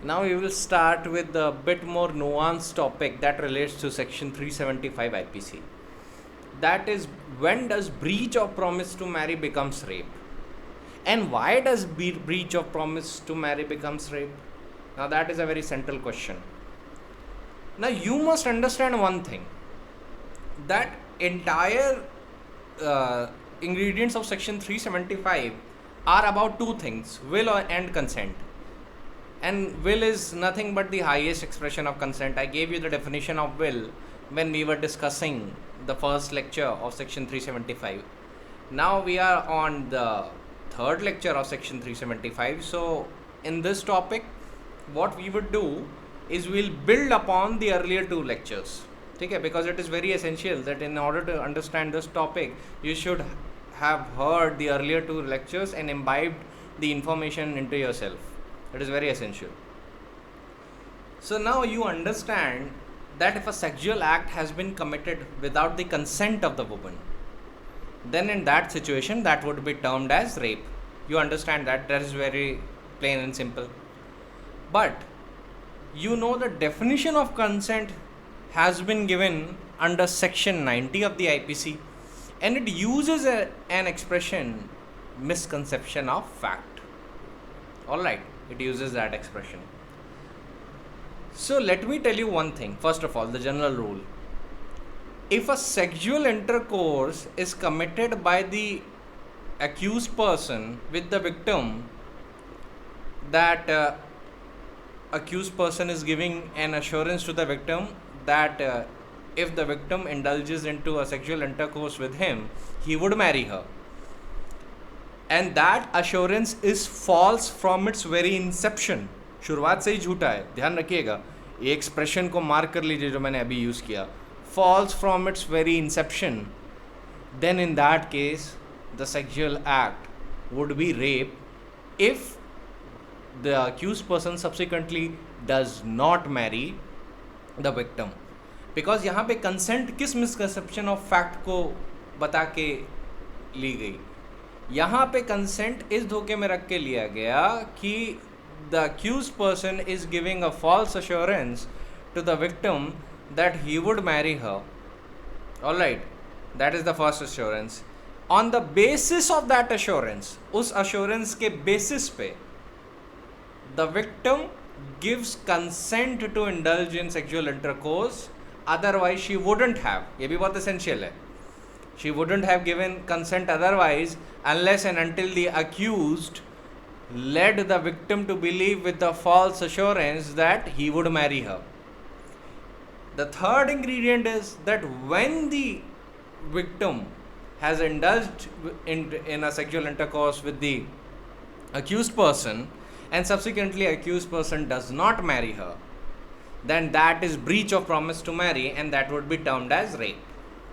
Now we will start with a bit more nuanced topic that relates to section 375 IPC. That is, when does breach of promise to marry becomes rape? And why does breach of promise to marry becomes rape? Now that is a very central question. Now you must understand one thing, that entire ingredients of section 375 are about two things: will and consent. And will is nothing but the highest expression of consent. I gave you the definition of will when we were discussing the first lecture of section 375. Now we are on the third lecture of section 375. So in this topic, what we would do is we'll build upon the earlier two lectures. Okay, because it is very essential that in order to understand this topic, you should have heard the earlier two lectures and imbibed the information into yourself. It is very essential. So now you understand that if a sexual act has been committed without the consent of the woman, then in that situation that would be termed as rape. You understand that? That is very plain and simple. But you know the definition of consent has been given under section 90 of the IPC, and it uses an expression, misconception of fact. Alright, it uses that expression. So let me tell you one thing. First of all, the general rule: if a sexual intercourse is committed by the accused person with the victim, that accused person is giving an assurance to the victim that if the victim indulges into a sexual intercourse with him, he would marry her. And that assurance is false from its very inception. शुरुआत से ही झूठा है, ध्यान रखिएगा. ये expression को mark कर लीजिए जो मैंने अभी यूज़ किया. False from its very inception. Then in that case, the sexual act would be rape if the accused person subsequently does not marry the victim. Because यहाँ पे consent किस misconception of fact को बता के ली गई? यहाँ पे consent इस धोखे में रख के लिया गया कि the accused person is giving a false assurance to the victim that he would marry her. Alright, that is the first assurance. On the basis of that assurance, उस assurance के basis पे, the victim gives consent to indulge in sexual intercourse, otherwise she wouldn't have. ये भी बहुत essential है. She wouldn't have given consent otherwise unless and until the accused led the victim to believe with the false assurance that he would marry her. The third ingredient is that when the victim has indulged in a sexual intercourse with the accused person and subsequently accused person does not marry her, then that is breach of promise to marry and that would be termed as rape.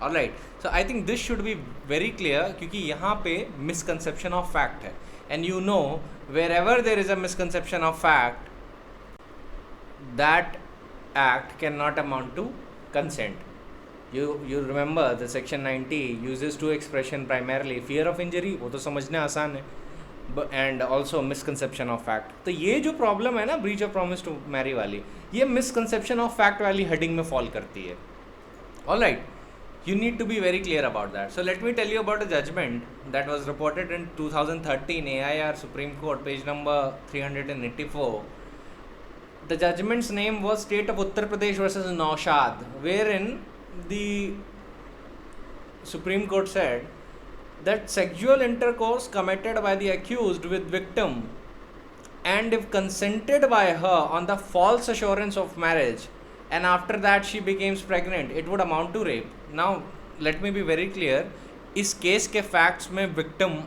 Alright, so I think this should be very clear क्योंकि यहाँ पे misconception of fact है. And you know, wherever there is a misconception of fact, that act cannot amount to consent. You remember the section 90 uses two expression primarily: fear of injury, वो तो समझने आसान है, and also misconception of fact. तो ये जो problem है ना breach of promise to marry वाली, ये misconception of fact वाली heading में fall करती है. Alright, you need to be very clear about that. So let me tell you about a judgment that was reported in 2013 AIR Supreme Court, page number 384. The judgment's name was State of Uttar Pradesh versus Naushad, wherein the Supreme Court said that sexual intercourse committed by the accused with victim, and if consented by her on the false assurance of marriage, and after that she becomes pregnant, it would amount to rape. Now let me be very clear, इस case के facts में victim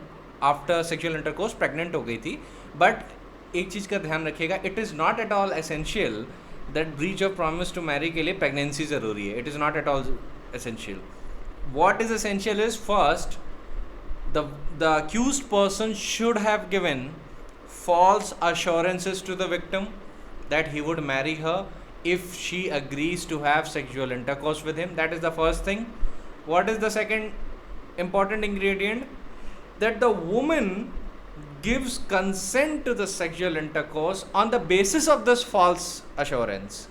after sexual intercourse pregnant हो गई थी, but एक चीज़ का ध्यान रखिएगा, it is not at all essential that breach of promise to marry के लिए प्रेगनेंसी ज़रूरी है. It is not at all essential. What is essential is first, the accused person should have given false assurances to the victim that he would marry her if she agrees to have sexual intercourse with him. That is the first thing. What is the second important ingredient? That the woman gives consent to the sexual intercourse on the basis of this false assurance.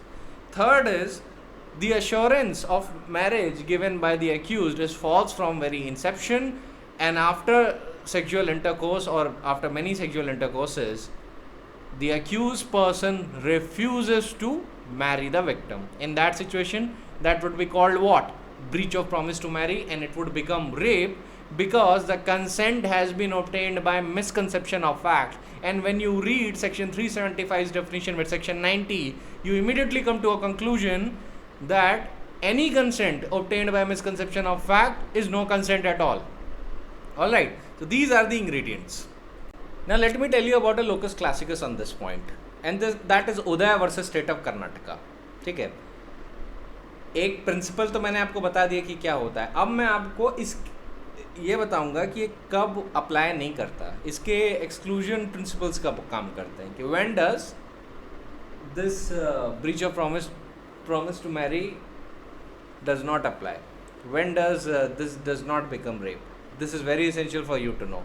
Third is, the assurance of marriage given by the accused is false from very inception, and after sexual intercourse or after many sexual intercourses, the accused person refuses to marry the victim. In that situation, that would be called what? Breach of promise to marry, and it would become rape because the consent has been obtained by misconception of fact. And when you read section 375's definition with section 90, you immediately come to a conclusion that any consent obtained by misconception of fact is no consent at all. Alright, so these are the ingredients. Now let me tell you about a locus classicus on this point, and that is Uday versus State of Karnataka. ठीक है, एक principal तो मैंने आपको बता दिया कि क्या होता है. अब मैं आपको ये बताऊंगा कि ये कब अप्लाई नहीं करता, इसके एक्सक्लूजन प्रिंसिपल्स कब काम करते हैं, कि when does this breach of promise to marry does not apply, when does this does not become rape. This is very essential for you to know.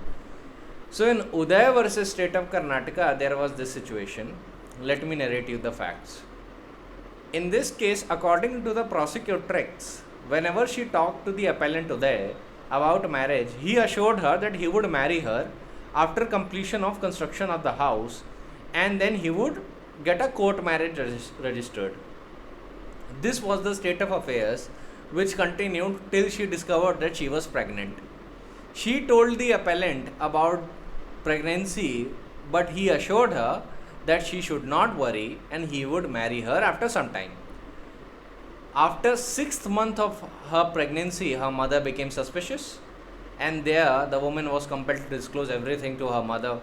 So in Uday versus State of Karnataka, there was this situation. Let me narrate you the facts. In this case, according to the prosecutrix, whenever she talked to the appellant Uday about marriage, he assured her that he would marry her after completion of construction of the house, and then he would get a court marriage registered. This was the state of affairs which continued till she discovered that she was pregnant. She told the appellant about pregnancy, but he assured her that she should not worry and he would marry her after some time. After 6th month of her pregnancy, her mother became suspicious, and there the woman was compelled to disclose everything to her mother.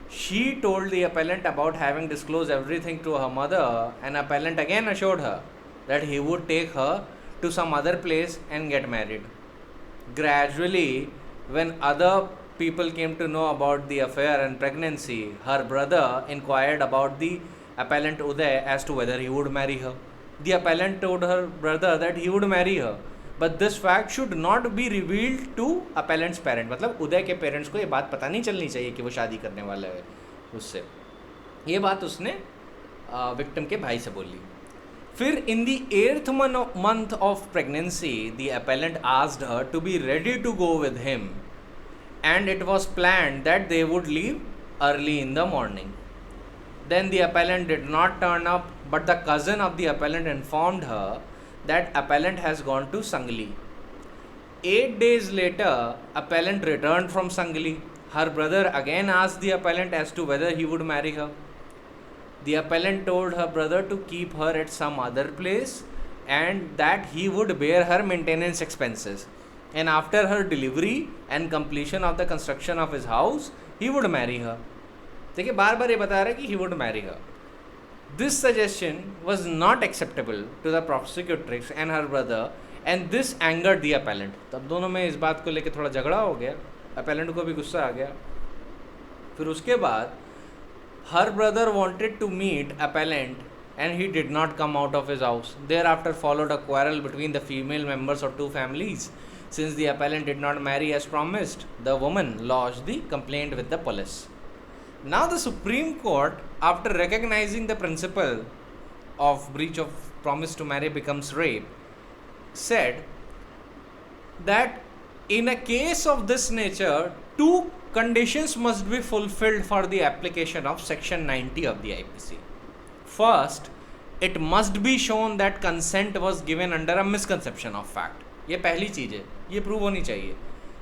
She told the appellant about having disclosed everything to her mother, and appellant again assured her that he would take her to some other place and get married. Gradually, when other people came to know about the affair and pregnancy, her brother inquired about the appellant Uday as to whether he would marry her. The appellant told her brother that he would marry her, but this fact should not be revealed to appellant's parent. मतलब उदय के parents को ये बात पता नहीं चलनी चाहिए कि वो शादी करने वाला है उससे. ये बात उसने विक्टिम के भाई से बोली. फिर in the 8th month of pregnancy, the appellant asked her to be ready to go with him, and it was planned that they would leave early in the morning. Then the appellant did not turn up, but the cousin of the appellant informed her that appellant has gone to Sangli. 8 days later, appellant returned from Sangli. Her brother again asked the appellant as to whether he would marry her. The appellant told her brother to keep her at some other place and that he would bear her maintenance expenses. And after her delivery and completion of the construction of his house, he would marry her. देखिए बार बार ये बता रहा है कि he would marry her. This suggestion was not acceptable to the prosecutrix and her brother, and this angered the appellant. तब दोनों में इस बात को लेकर थोड़ा झगड़ा हो गया. Appellant को भी गुस्सा आ गया. फिर उसके बाद her brother wanted to meet appellant and he did not come out of his house. Thereafter followed a quarrel between the female members of two families. Since the appellant did not marry as promised, the woman lodged the complaint with the police. Now the Supreme Court, after recognizing the principle of breach of promise to marry becomes rape, said that in a case of this nature, two conditions must be fulfilled for the application of section 90 of the IPC. First, it must be shown that consent was given under a misconception of fact. ये पहली चीज़ है, ये prove होनी चाहिए.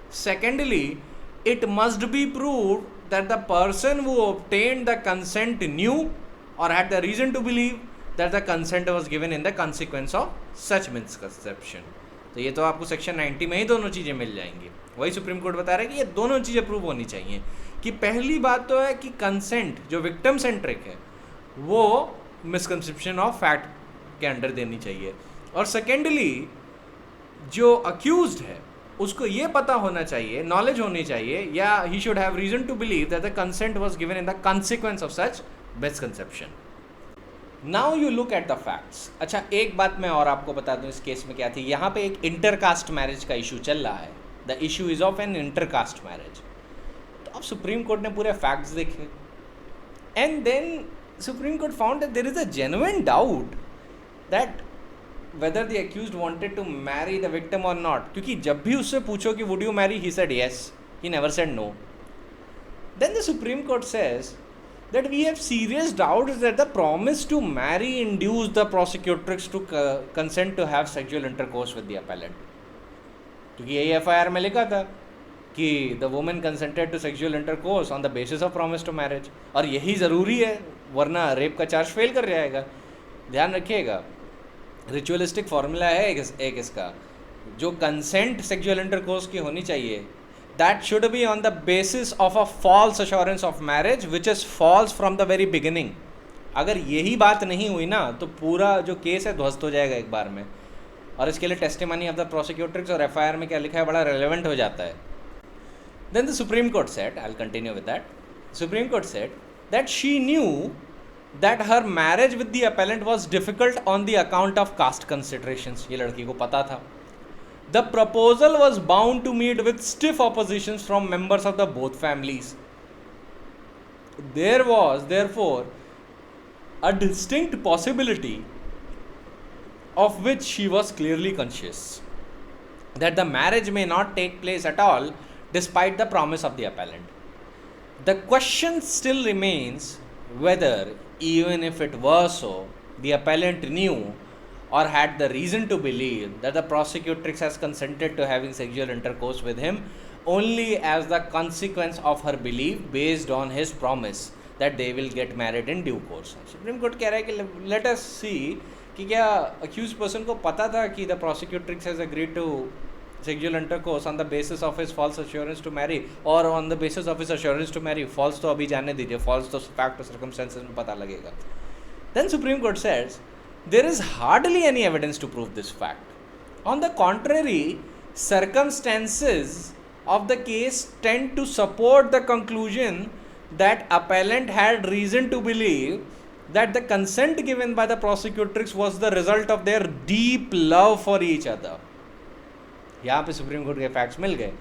Secondly, it must be proved that the person who obtained the consent knew or had the reason to believe that the consent was given in the consequence of such misconception. तो ये तो आपको section 90 में ही दोनों चीज़ें मिल जाएंगी. वही supreme court बता रहा है कि ये दोनों चीज़ें प्रूव होनी चाहिए. कि पहली बात तो है कि कंसेंट जो विक्टिम सेंट्रिक है वो मिसकंसेप्शन ऑफ फैक्ट के अंडर देनी चाहिए. और सेकेंडली जो अक्यूज्ड है उसको ये पता होना चाहिए, नॉलेज होनी चाहिए, या he should have reason to believe that the consent was given in the consequence of such misconception. Now you look at the facts. अच्छा, एक बात मैं और आपको बता दूं इस केस में क्या थी. यहाँ पे एक इंटरकास्ट मैरिज का इशू चल रहा है. The issue is of an intercaste marriage. तो अब सुप्रीम कोर्ट ने पूरे फैक्ट्स देखे, and then supreme court found that there is a genuine doubt that whether the accused wanted to marry the victim or not, क्योंकि जब भी उससे पूछो कि would you marry, he said yes, he never said no. Then the Supreme Court says that we have serious doubts that the promise to marry induced the prosecutrix to consent to have sexual intercourse with the appellant. क्योंकि यही FIR में लिखा था कि the woman consented to sexual intercourse on the basis of promise to marriage, और यही ज़रूरी है वरना रेप का चार्ज फेल कर जाएगा. ध्यान रखिएगा, रिचुअलिस्टिक फार्मूला है एक इसका, जो कंसेंट सेक्सुअल इंटरकोर्स की होनी चाहिए, that should be on the basis of a false assurance of marriage which is false from the very beginning. अगर यही बात नहीं हुई ना तो पूरा जो केस है ध्वस्त हो जाएगा एक बार में, और इसके लिए टेस्टिमनी ऑफ द प्रोसिक्यूटर्स और FIR में क्या लिखा है बड़ा रेलेवेंट हो जाता है. Then the supreme court said, I will continue with that, supreme court said that she knew that her marriage with the appellant was difficult on the account of caste considerations. ये लड़की को पता था. The proposal was bound to meet with stiff oppositions from members of the both families. There was therefore a distinct possibility of which she was clearly conscious, that the marriage may not take place at all despite the promise of the appellant. The question still remains whether, even if it were so, the appellant knew or had the reason to believe that the prosecutrix has consented to having sexual intercourse with him only as the consequence of her belief based on his promise that they will get married in due course. Supreme Court कह रहा है कि let us see कि क्या accused person को पता था कि the prosecutrix has agreed to sexual intercourse on the basis of his false assurance to marry, or on the basis of his assurance to marry. False तो अभी जाने दीजिए, false तो fact और circumstances में पता लगेगा. Then Supreme Court says there is hardly any evidence to prove this fact. On the contrary, circumstances of the case tend to support the conclusion that appellant had reason to believe that the consent given by the prosecutrix was the result of their deep love for each other. यहाँ पे Supreme Court के facts मिल गए.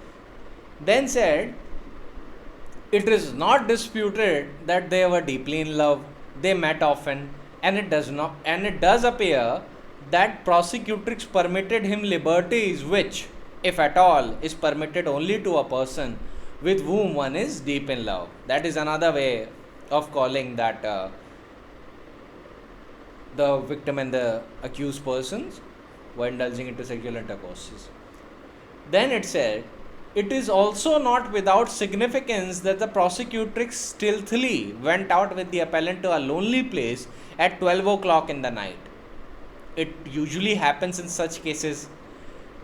Then said it is not disputed that they were deeply in love, they met often, and it does appear that prosecutrix permitted him liberties which, if at all, is permitted only to a person with whom one is deep in love. That is another way of calling that the victim and the accused persons were indulging into sexual intercourses. Then it said, it is also not without significance that the prosecutrix stealthily went out with the appellant to a lonely place at 12 o'clock in the night. It usually happens in such cases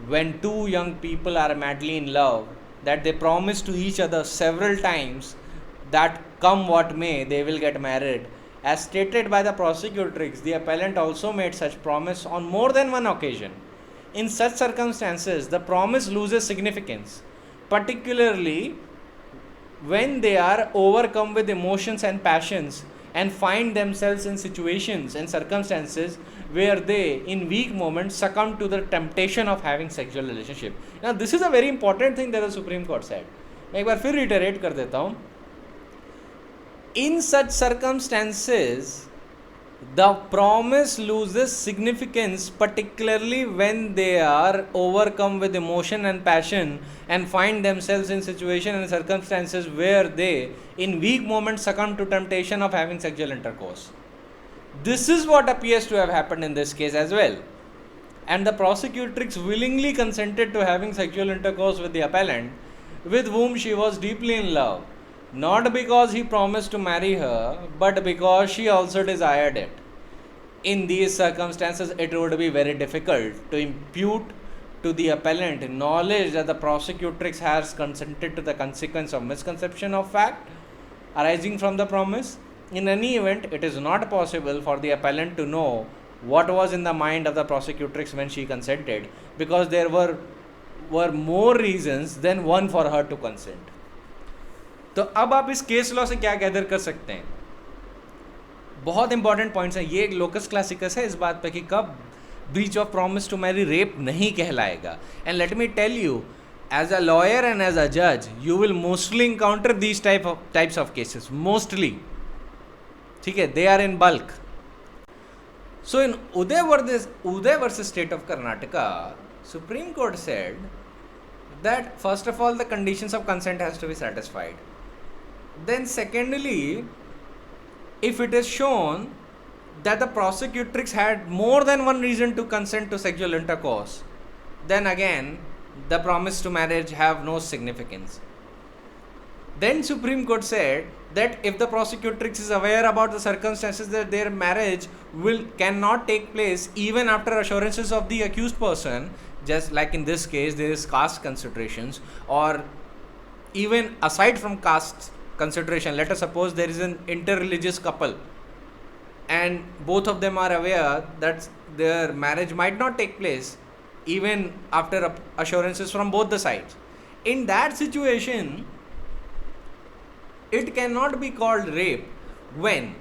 when two young people are madly in love that they promise to each other several times that come what may, they will get married. As stated by the prosecutrix, the appellant also made such promise on more than one occasion. In such circumstances, the promise loses significance, particularly when they are overcome with emotions and passions and find themselves in situations and circumstances where they, in weak moments, succumb to the temptation of having sexual relationship. Now, this is a very important thing that the Supreme Court said. मैं एक बार फिर reiterate कर देता हूँ. In such circumstances, the promise loses significance, particularly when they are overcome with emotion and passion and find themselves in situations and circumstances where they, in weak moments, succumb to temptation of having sexual intercourse. This is what appears to have happened in this case as well. And the prosecutrix willingly consented to having sexual intercourse with the appellant, with whom she was deeply in love, not because he promised to marry her, but because she also desired it. In these circumstances, it would be very difficult to impute to the appellant knowledge that the prosecutrix has consented to the consequence of misconception of fact arising from the promise. In any event, it is not possible for the appellant to know what was in the mind of the prosecutrix when she consented, because there were more reasons than one for her to consent. तो अब आप इस case law से क्या gather कर सकते हैं? बहुत इंपॉर्टेंट पॉइंट्स हैं. ये एक लोकस क्लासिकस है इस बात पे कि कब breach of promise to marry rape नहीं कहलाएगा. And let me tell you as a lawyer and as a judge, you will mostly encounter these types of cases. Mostly, ठीक है, they are in bulk. So in Uday versus State of Karnataka, Supreme Court said that first of all the conditions of consent has to be satisfied. Then secondly, if it is shown that the prosecutrix had more than one reason to consent to sexual intercourse, then again the promise to marriage have no significance. Then Supreme Court said that if the prosecutrix is aware about the circumstances that their marriage cannot take place even after assurances of the accused person, just like in this case there is caste considerations, or even aside from caste consideration, let us suppose there is an interreligious couple and both of them are aware that their marriage might not take place even after assurances from both the sides. In that situation, it cannot be called rape when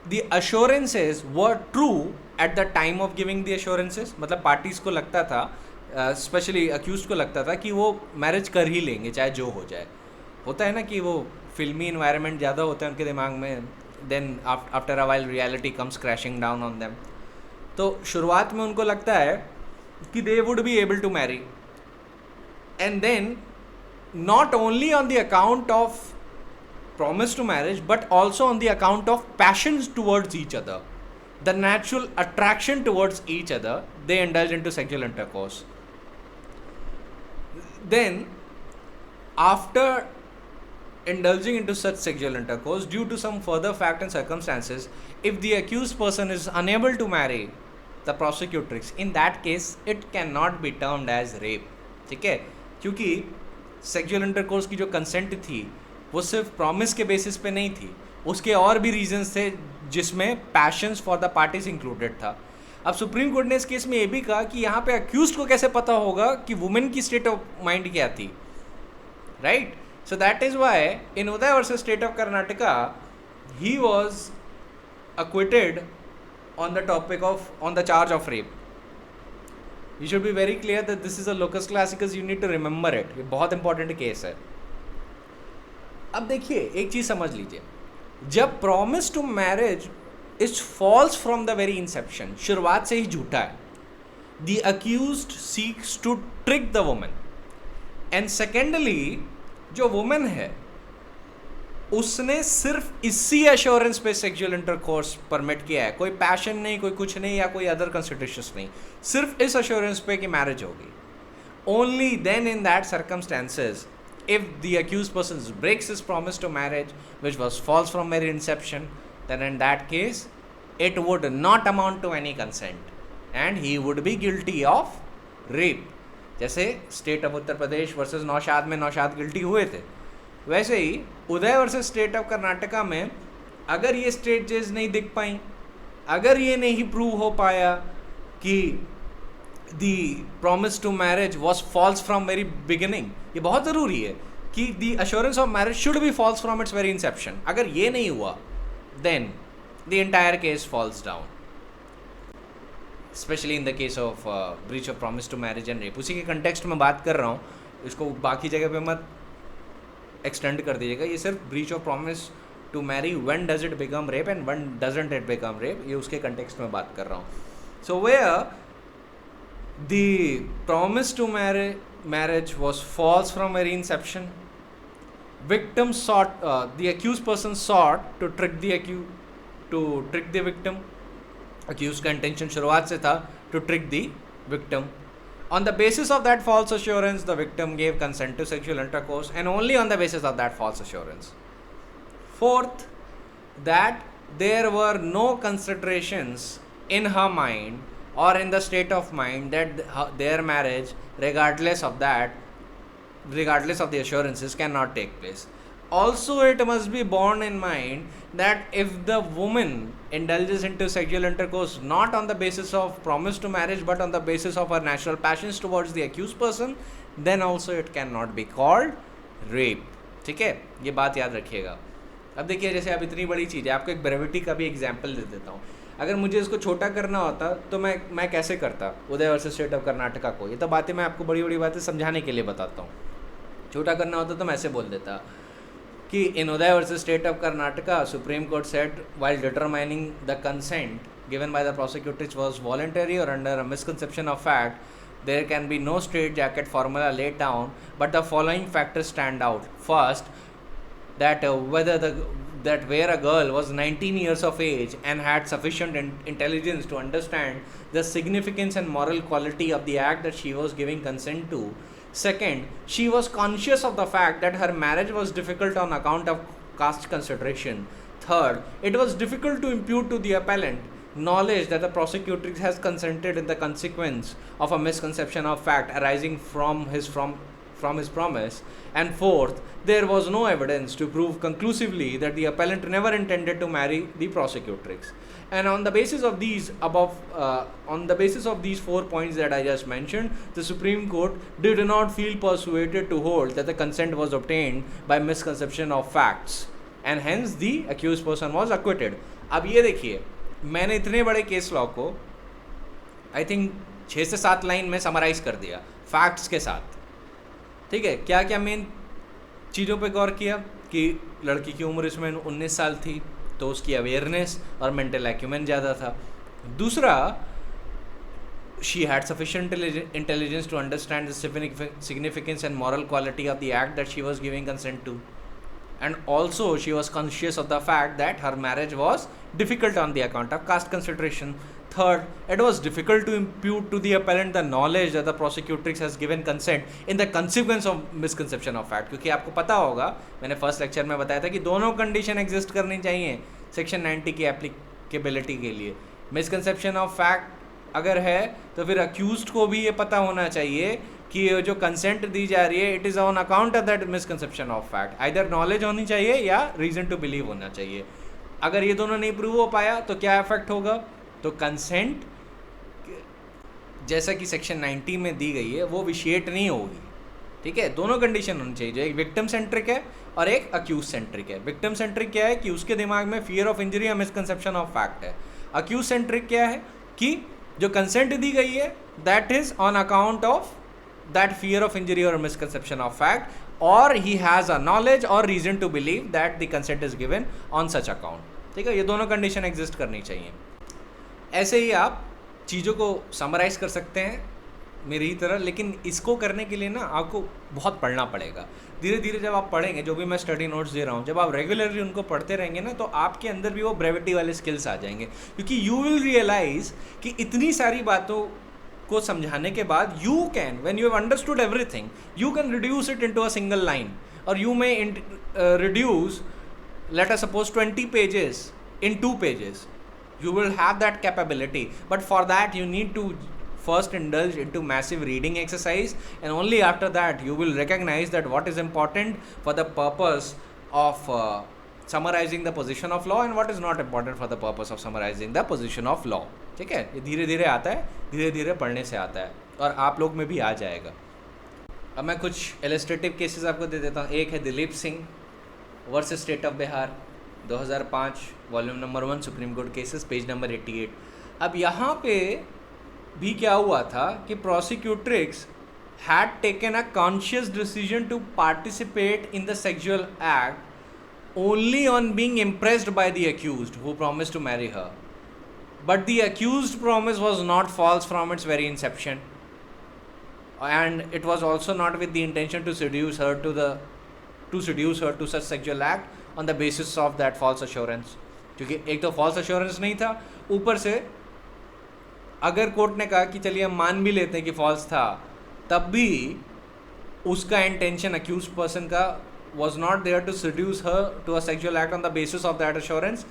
the assurances were true at the time of giving the assurances. मतलब parties को लगता था, specially accused को लगता था कि वो marriage कर ही लेंगे चाहे जो हो जाए. होता है ना कि वो फिल्मी इन्वायरमेंट ज़्यादा होता है उनके दिमाग में, then after a while reality comes crashing down on them. तो शुरुआत में उनको लगता है कि they would be able to marry, and then not only on the account of promise to marriage but also on the account of passions towards each other, the natural attraction towards each other, they indulge into sexual intercourse. Then after indulging into such sexual intercourse, due to some further fact and circumstances, if the accused person is unable to marry the prosecutrix, in that case it cannot be termed as rape. ठीक है, क्योंकि sexual intercourse की जो consent थी वो सिर्फ promise के basis पे नहीं थी, उसके और भी रीजंस थे जिसमें patience for the parties included था. अब सुप्रीम कोर्ट ने इस केस में ये भी कहा कि यहाँ पे अक्यूज्ड को कैसे पता होगा कि वुमेन की स्टेट ऑफ माइंड क्या थी, right? So that is why in Uday versus state of Karnataka he was acquitted on the topic of on the charge of rape. You should be very clear that this is a locus classicus, you need to remember it. ये बहुत important case है. अब देखिए एक चीज समझ लीजिए, जब promise to marriage is false from the very inception, शुरुआत से ही झूठा है, the accused seeks to trick the woman, and secondly जो वुमन है उसने सिर्फ इसी एश्योरेंस पे सेक्सुअल इंटरकोर्स परमिट किया है, कोई पैशन नहीं, कोई कुछ नहीं, या कोई अदर कंसिडरेशंस नहीं, सिर्फ इस एश्योरेंस पे कि मैरिज होगी. Only then in that circumstances if the accused person breaks his promise to marriage which was false from very inception, then in that case it would not amount to any consent and he would be guilty of rape. जैसे state of Uttar Pradesh versus Naushad में Naushad guilty हुए थे, वैसे ही उदय versus state of Karnataka में अगर ये stages नहीं दिख पाई, अगर ये नहीं प्रूव हो पाया कि the promise to marriage was false from very beginning, ये बहुत ज़रूरी है कि the assurance of marriage should be false from its very inception. अगर ये नहीं हुआ then the entire case falls down, specially in the case of breach of promise to marriage and rape. उसी के कंटेक्स्ट में बात कर रहा हूँ, इसको बाकी जगह पे मत एक्सटेंड कर दीजिएगा. ये सिर्फ breach of promise to marry, when does it become rape and when doesn't it become rape, ये उसके कंटेक्स्ट में बात कर रहा हूँ. So where the promise to marriage was false from very inception, victim sought the accused person sought to trick the victim. accused का intention शुरुआत से था to trick the victim. On the basis of that false assurance, the victim gave consent to sexual intercourse, and only on the basis of that false assurance. Fourth, that there were no considerations in her mind or in the state of mind that their marriage, regardless of the assurances, cannot take place. Also, it must be borne in mind that if the woman indulges into sexual intercourse not on the basis of promise to marriage but on the basis of her natural passions towards the accused person, then also it cannot be called rape. ठीक है, ये बात याद रखिएगा. अब देखिए, जैसे अब इतनी बड़ी चीज़ है, आपको एक ब्रेविटी का भी एग्जाम्पल दे देता हूँ. अगर मुझे इसको छोटा करना होता तो मैं कैसे करता उदय वर्सेस स्टेट ऑफ कर्नाटका को? ये तो बातें मैं आपको बड़ी बड़ी बातें समझाने के लिए बताता हूँ। छोटा करना होता तो मैं ऐसे बोल देता कि in Uday versus state of Karnataka, Supreme court said while determining the consent given by the prosecutors was voluntary or under a misconception of fact, there can be no straitjacket formula laid down, but the following factors stand out. First, that where a girl was 19 years of age and had sufficient intelligence to understand the significance and moral quality of the act that she was giving consent to. Second, she was conscious of the fact that her marriage was difficult on account of caste consideration. Third, it was difficult to impute to the appellant knowledge that the prosecutrix has consented in the consequence of a misconception of fact arising from his promise. And fourth, there was no evidence to prove conclusively that the appellant never intended to marry the prosecutrix. And on the basis of these 4 points that I just mentioned, the Supreme Court did not feel persuaded to hold that the consent was obtained by misconception of facts, and hence the accused person was acquitted. अब ये देखिए, मैंने इतने बड़े case law को I think 6 से 7 line में summarise कर दिया फैक्ट्स के साथ, ठीक है। क्या क्या मेन चीज़ों पे गौर किया कि लड़की की उम्र इसमें 19 साल थी, तो उसकी अवेयरनेस और मेंटल एक्यूमेन ज़्यादा था। दूसरा, she had sufficient intelligence to understand the significance and moral quality of the act that she was giving consent to, and also she was conscious of the fact that her marriage was difficult on the account of caste consideration. Third, it was difficult to impute to the appellant the knowledge that the prosecutrix has given consent in the consequence of misconception of fact, क्योंकि आपको पता होगा, मैंने first lecture में बताया था कि दोनों कंडीशन एग्जिस्ट करनी चाहिए सेक्शन 90 की एप्लीकेबिलिटी के लिए। मिसकंसेप्शन ऑफ फैक्ट अगर है तो फिर अक्यूज्ड को भी ये पता होना चाहिए कि ये जो कंसेंट दी जा रही है it is on account of that misconception of fact. Either knowledge होनी चाहिए या रीज़न टू बिलीव होना चाहिए। अगर ये दोनों नहीं प्रूव हो पाया तो क्या इफेक्ट होगा? तो कंसेंट जैसा कि सेक्शन 90 में दी गई है वो विशिएट नहीं होगी, ठीक है। दोनों कंडीशन होनी चाहिए, जो एक विक्टिम सेंट्रिक है और एक अक्यूज सेंट्रिक है। विक्टिम सेंट्रिक क्या है कि उसके दिमाग में फियर ऑफ इंजरी या मिसकंसेप्शन ऑफ फैक्ट है। अक्यूज सेंट्रिक क्या है कि जो कंसेंट दी गई है that is on account of that fear of injury or misconception of fact, or he has a knowledge or reason to believe that the consent is given on such account, ठीक है। ये दोनों condition exist करनी चाहिए। ऐसे ही आप चीज़ों को समराइज कर सकते हैं मेरी ही तरह, लेकिन इसको करने के लिए ना आपको बहुत पढ़ना पड़ेगा। धीरे धीरे जब आप पढ़ेंगे, जो भी मैं स्टडी नोट्स दे रहा हूँ, जब आप रेगुलरली उनको पढ़ते रहेंगे ना तो आपके अंदर भी वो ब्रेविटी वाले स्किल्स आ जाएंगे, क्योंकि यू विल रियलाइज कि इतनी सारी बातों को समझाने के बाद you can, when you have understood everything, you can reduce it into a single line, और you may reduce let us suppose 20 pages in 2 pages. You will have that capability, but for that you need to first indulge into massive reading exercise, and only after that you will recognize that what is important for the purpose of summarizing the position of law and what is not important for the purpose of summarizing the position of law, ठीक है। ये धीरे धीरे आता है, धीरे धीरे पढ़ने से आता है और आप लोग में भी आ जाएगा। अब मैं कुछ इलस्ट्रेटिव केसेस आपको दे देता हूँ। एक है Dilip Singh versus state of Bihar, 2005, volume number 1, supreme court cases, page number 88। अब यहाँ पे भी क्या हुआ था कि प्रोसिक्यूट्रिक्स had taken a conscious decision to participate in the sexual act only on being impressed by the accused who promised to marry her. But the accused promise was not false from its very inception, and it was also not with the intention to seduce her to such sexual act on the basis of that false assurance. क्योंकि एक तो false assurance नहीं था, ऊपर से अगर court ने कहा कि चलिए हम मान भी लेते हैं कि false था, तब भी उसका इंटेंशन accused person का was not there to seduce her to a sexual act on the basis of that assurance.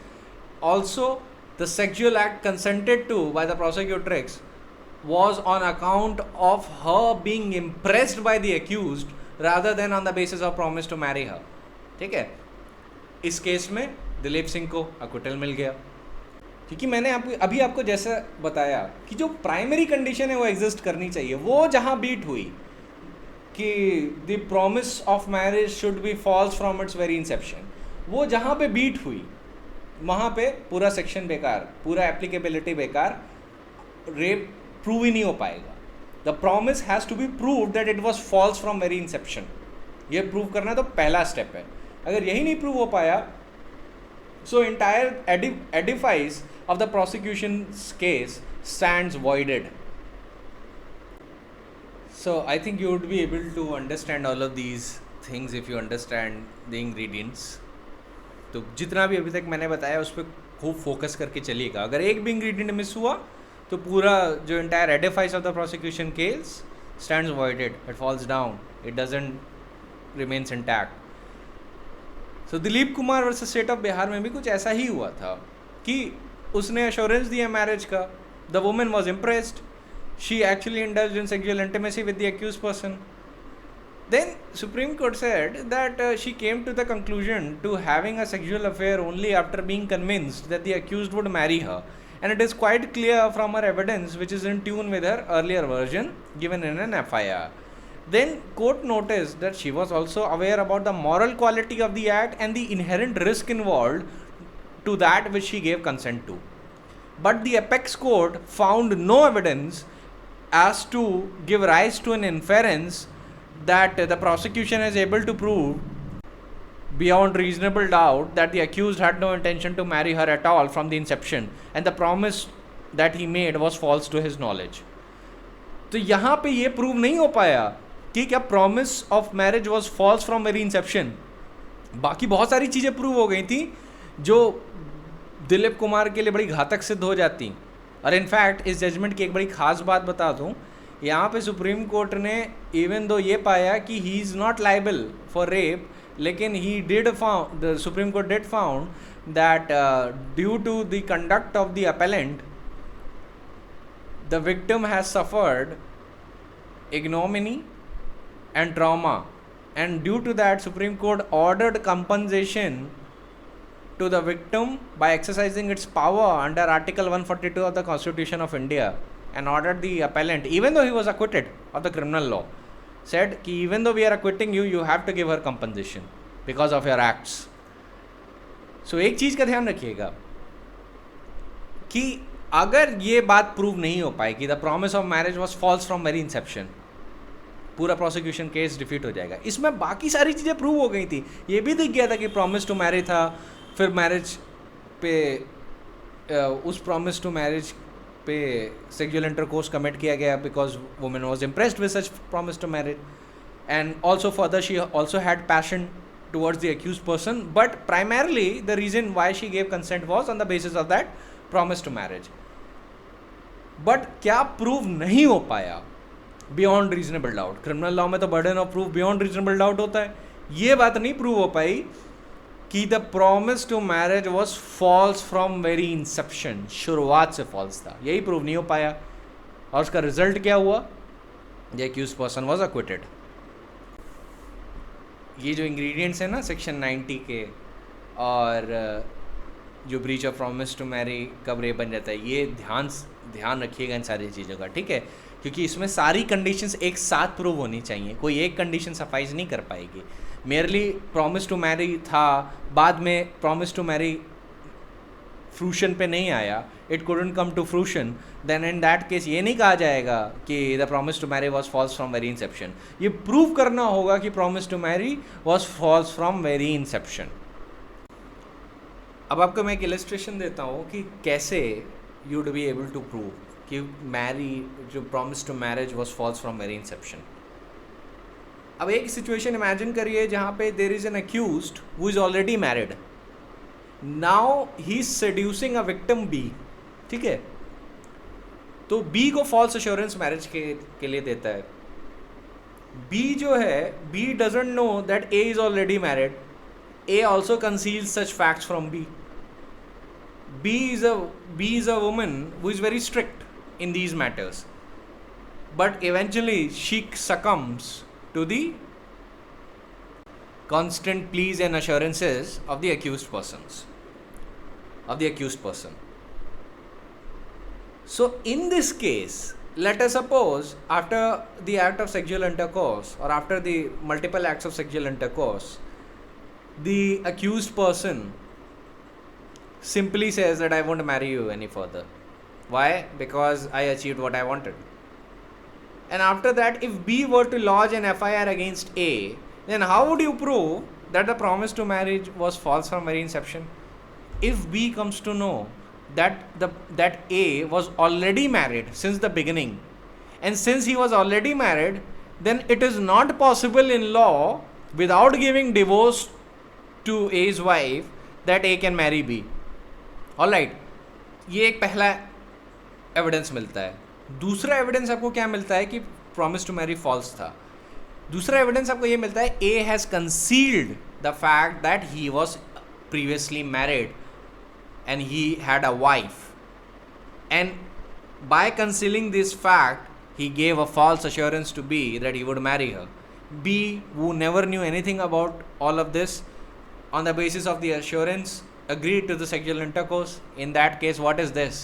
Also, the sexual act consented to by the prosecutrix was on account of her being impressed by the accused rather than on the basis of promise to marry her, ठीक है। इस case में दिलीप सिंह को acquittal मिल गया, क्योंकि मैंने अभी आपको जैसा बताया कि जो प्राइमरी कंडीशन है वो एग्जिस्ट करनी चाहिए। वो जहाँ बीट हुई कि the promise of marriage should be false from its very Inception, वो जहाँ पे बीट हुई वहाँ पे पूरा सेक्शन बेकार, पूरा एप्लीकेबिलिटी बेकार, रेप प्रूव ही नहीं हो पाएगा. The promise has to be prove that it was false from very inception. ये प्रूव करना तो पहला स्टेप है. अगर यही नहीं प्रूव हो पाया, so entire edifice of the prosecution's case stands voided. So I think you would be able to understand all of these things if you understand the ingredients. तो जितना भी अभी तक मैंने बताया उस पर खूब फोकस करके चलिएगा. अगर एक भी इंग्रेडिएंट मिस हुआ तो पूरा जो entire edifice of the prosecution case stands voided, it falls down, it doesn't remains intact. So Dilip Kumar versus state of Bihar में भी कुछ ऐसा ही हुआ था कि उसने अश्योरेंस दिया मैरिज का. The women was impressed, she actually indulged in sexual intimacy with the accused person. Then supreme court said that she came to the conclusion to having a sexual affair only after being convinced that the accused would marry her, and it is quite clear from her evidence which is in tune with her earlier version given in an FIR. Then court noticed that she was also aware about the moral quality of the act and the inherent risk involved to that which she gave consent to. But the apex court found no evidence as to give rise to an inference that the prosecution is able to prove beyond reasonable doubt that the accused had no intention to marry her at all from the inception, and the promise that he made was false to his knowledge. तो यहाँ पे ये prove नहीं हो पाया कि क्या promise of marriage was false from very Inception. बाकी बहुत सारी चीज़ें प्रूव हो गई थी जो दिलीप कुमार के लिए बड़ी घातक सिद्ध हो जाती. और इनफैक्ट इस जजमेंट की एक बड़ी खास बात बता दूं, यहाँ पे सुप्रीम कोर्ट ने इवन दो ये पाया कि he is not liable for rape, लेकिन he did found, the supreme Court did found that due to the conduct of the appellant the victim has suffered ignominy and trauma, and due to that Supreme Court ordered compensation to the victim by exercising its power under Article 142 of the Constitution of India, and ordered the appellant, even though he was acquitted of the criminal law, said कि even though we are acquitting you, you have to give her compensation because of your acts. So एक चीज़ का ध्यान रखिएगा कि अगर ये बात प्रूव नहीं हो पाए कि the promise of marriage was false from very Inception, पूरा प्रोसिक्यूशन केस डिफीट हो जाएगा. इसमें बाकी सारी चीज़ें प्रूव हो गई थी. ये भी दिख गया था कि प्रॉमिस टू मैरी था, फिर मैरिज पे उस प्रॉमिस टू मैरिज पे सेक्सुअल इंटरकोर्स कमिट किया गया because women was impressed with such promise to marriage, and also further she also had passion towards the accused person, but primarily the reason why she gave consent was on the basis of that promise to marriage. But क्या prove नहीं हो पाया beyond reasonable doubt. Criminal law में तो burden of proof beyond reasonable doubt होता है. ये बात नहीं प्रूव हो पाई कि the promise to marriage was false from very inception, शुरुआत से फॉल्स था. यही प्रूव नहीं हो पाया, और उसका रिजल्ट क्या हुआ? The accused person was acquitted. ये जो इंग्रेडिएंट्स हैं ना सेक्शन 90 के, और जो breach of promise to marry कब रेप बन जाता है, ये ध्यान रखिएगा इन सारी चीज़ों का, ठीक है? क्योंकि इसमें सारी कंडीशंस एक साथ प्रूव होनी चाहिए. कोई एक कंडीशन सफाइज नहीं कर पाएगी. मेयरली प्रॉमिस टू मैरी था, बाद में प्रॉमिस टू मैरी फ्रूशन पे नहीं आया, it couldn't come to fruition, then in that case ये नहीं कहा जाएगा कि the promise to marry was false from very inception. ये प्रूव करना होगा कि promise to marry was false from very inception. अब आपको मैं एक इलस्ट्रेशन देता हूँ कि कैसे you would be able to prove कि जो promise to marriage was false from very inception. अब एक सिचुएशन इमेजिन करिए जहाँ पे there is an accused who is already married. Now he is seducing a victim B, ठीक है? तो बी को फॉल्स अश्योरेंस मैरिज के लिए देता है. बी जो है, B doesn't know that A is already married. A also conceals such facts from B. B is a woman who is very strict in these matters, but eventually she succumbs to the constant pleas and assurances of the accused person. So in this case, let us suppose after the act of sexual intercourse, or after the multiple acts of sexual intercourse, the accused person simply says that I won't marry you any further. Why? Because I achieved what I wanted. And after that, if B were to lodge an FIR against A, then how would you prove that the promise to marriage was false from very inception? If B comes to know that A was already married since the beginning, and since he was already married, then it is not possible in law, without giving divorce to A's wife, that A can marry B. Alright, ये एक पहला evidence मिलता है. दूसरा evidence आपको क्या मिलता है कि प्रॉमिस टू मैरी फॉल्स था. दूसरा एविडेंस आपको ये मिलता है A has concealed the fact that he was previously married and he had a wife, and by concealing this fact he gave a false assurance to B that he would marry her. B, who never knew anything about all of this, on the basis of the assurance agreed to the sexual intercourse. In that case, what is this?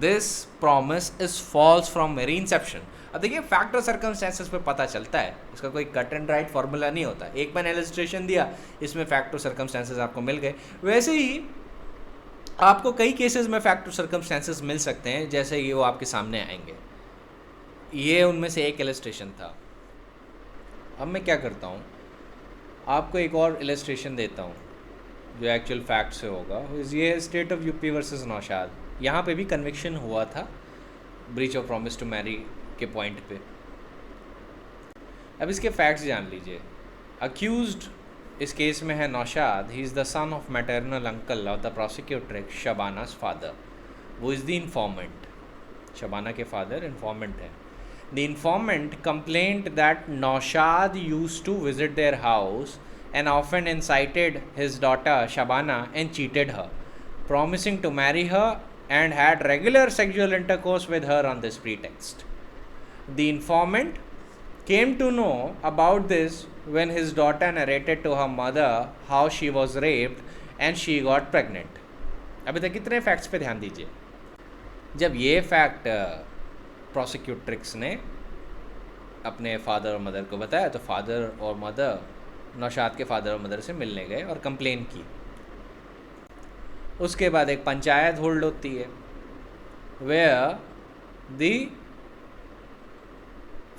This promise is false from very inception. अब देखिए fact और circumstances पे पता चलता है, इसका कोई cut and right formula नहीं होता. एक मैंने इलस्ट्रेशन दिया, इसमें फैक्ट और सर्कमस्टेंसेस आपको मिल गए. वैसे ही आपको कई केसेस में फैक्ट और सर्कमस्टेंसेस मिल सकते हैं, जैसे ये वो आपके सामने आएंगे. ये उनमें से एक इलस्ट्रेशन था. अब मैं क्या करता हूँ, आपको एक और इलस्ट्रेशन देता हूँ जो एक्चुअल फैक्ट से होगा. ये state of UP versus Naushad. यहाँ पे भी कन्विक्शन हुआ था breach of promise to marry के पॉइंट पे. अब इसके फैक्ट्स जान लीजिए. अक्यूज्ड इस केस में है Naushad. He is the son of maternal uncle of the prosecutrix शबाना's फादर. वो इज़ द इन्फॉर्मेंट. शबाना के फादर इन्फॉर्मेंट है. The informant complained that Naushad used to visit their house and often incited his daughter Shabana and cheated her, promising to marry her and had regular sexual intercourse with her on this pretext. The informant came to know about this when his daughter narrated to her mother how she was raped and she got pregnant. अभी तक कितने facts पे ध्यान दीजिए. जब ये fact प्रोसिक्यूट्रिक्स ने अपने फादर और मदर को बताया, तो फादर और मदर नौशाद के फादर और मदर से मिलने गए और कंप्लेन की. उसके बाद एक पंचायत होल्ड होती है where the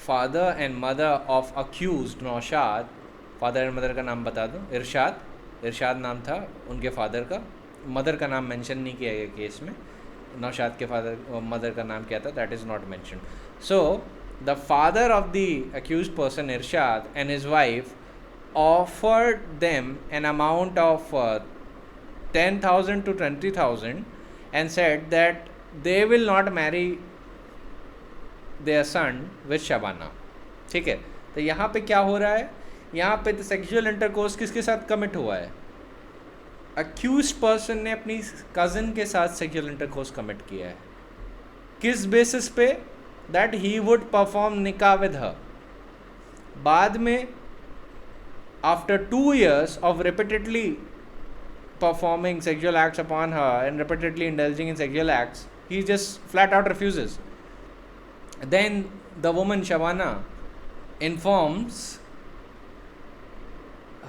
father and mother of accused Naushad. Father and mother का नाम बता दूं, इरशाद नाम था उनके फादर का. मदर का नाम मेंशन नहीं किया गया केस में. नौशाद के फादर और मदर का नाम क्या था, that is not mentioned. So the father of the accused person Irshad and his wife offered them an amount of 10,000 to 20,000 and said that they will not marry their son with Shabana. ठीक है. तो यहाँ पे क्या हो रहा है, यहाँ पे तो सेक्सुअल इंटरकोर्स किसके साथ कमिट हुआ है. अक्यूज्ड पर्सन ने अपनी कज़न के साथ सेक्सुअल इंटरकोर्स कमिट किया है. किस बेसिस पे, दैट ही वुड परफॉर्म निकाह विद हर. बाद में after 2 years of repeatedly performing sexual acts upon her and repeatedly indulging in sexual acts, he just flat out refuses. Then the woman Shabana informs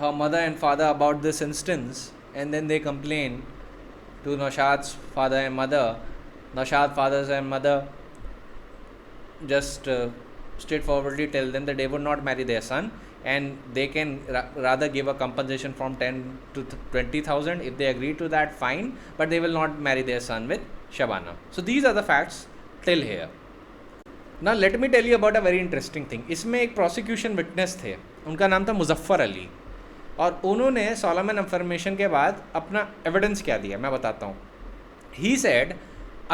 her mother and father about this instance, and then they complain to Naushad's father and mother. Naushad's father and mother just straightforwardly tell them that they would not marry their son, and they can rather give a compensation from 10 to 20,000. If they agree to that, fine, but they will not marry their son with Shabana. So these are the facts till here. Now let me tell you about a very interesting thing. इसमें एक prosecution witness थे, उनका नाम था मुजफ्फर अली, और उन्होंने Solomon affirmation के बाद अपना एविडेंस क्या दिया मैं बताता हूँ. He said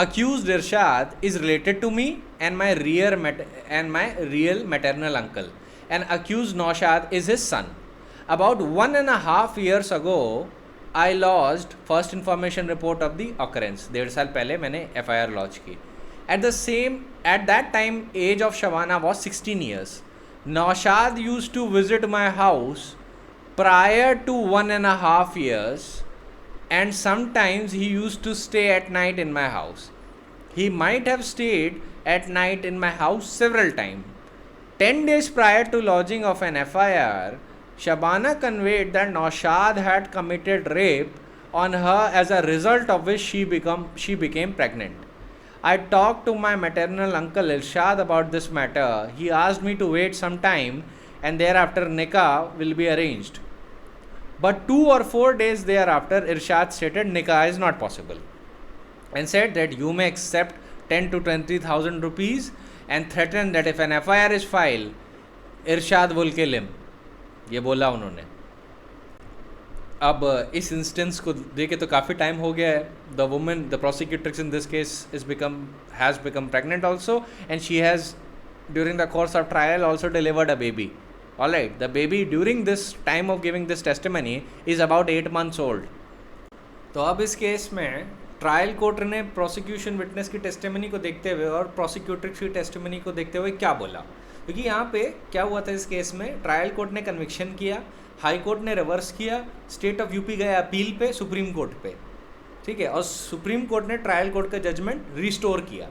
accused Irshad is related to me and my real maternal uncle, and accused Naushad is his son. About 1.5 years ago, I lodged first information report of the occurrence. 1.5 साल पहले मैंने FIR lodge की. At that time, age of Shabana was 16 years. Naushad used to visit my house prior to 1.5 years, and sometimes he used to stay at night in my house. He might have stayed at night in my house several times. 10 days prior to lodging of an FIR, Shabana conveyed that Naushad had committed rape on her, as a result of which she became pregnant. I talked to my maternal uncle Irshad about this matter. He asked me to wait some time and thereafter nikah will be arranged. But 2 or 4 days thereafter, Irshad stated nikah is not possible and said that you may accept 10 to 20,000 rupees and threatened that if an FIR is filed, Irshad will kill him. ये बोला उन्होंने. अब इस instance को देखे तो काफ़ी time हो गया है. The woman, the prosecutrix in this case has become pregnant also, and she has during the course of trial also delivered a baby. Alright, the baby during this time of giving this testimony is about 8 months old. तो अब इस case में trial court ने prosecution witness की testimony को देखते हुए और प्रोसिक्यूट्रिक्स की टेस्टिमनी को देखते हुए क्या बोला, क्योंकि यहाँ पे क्या हुआ था इस केस में, ट्रायल कोर्ट ने कन्विक्शन किया, हाई कोर्ट ने रिवर्स किया, स्टेट ऑफ यूपी गया अपील पे सुप्रीम कोर्ट पे, ठीक है, और सुप्रीम कोर्ट ने ट्रायल कोर्ट का जजमेंट रिस्टोर किया.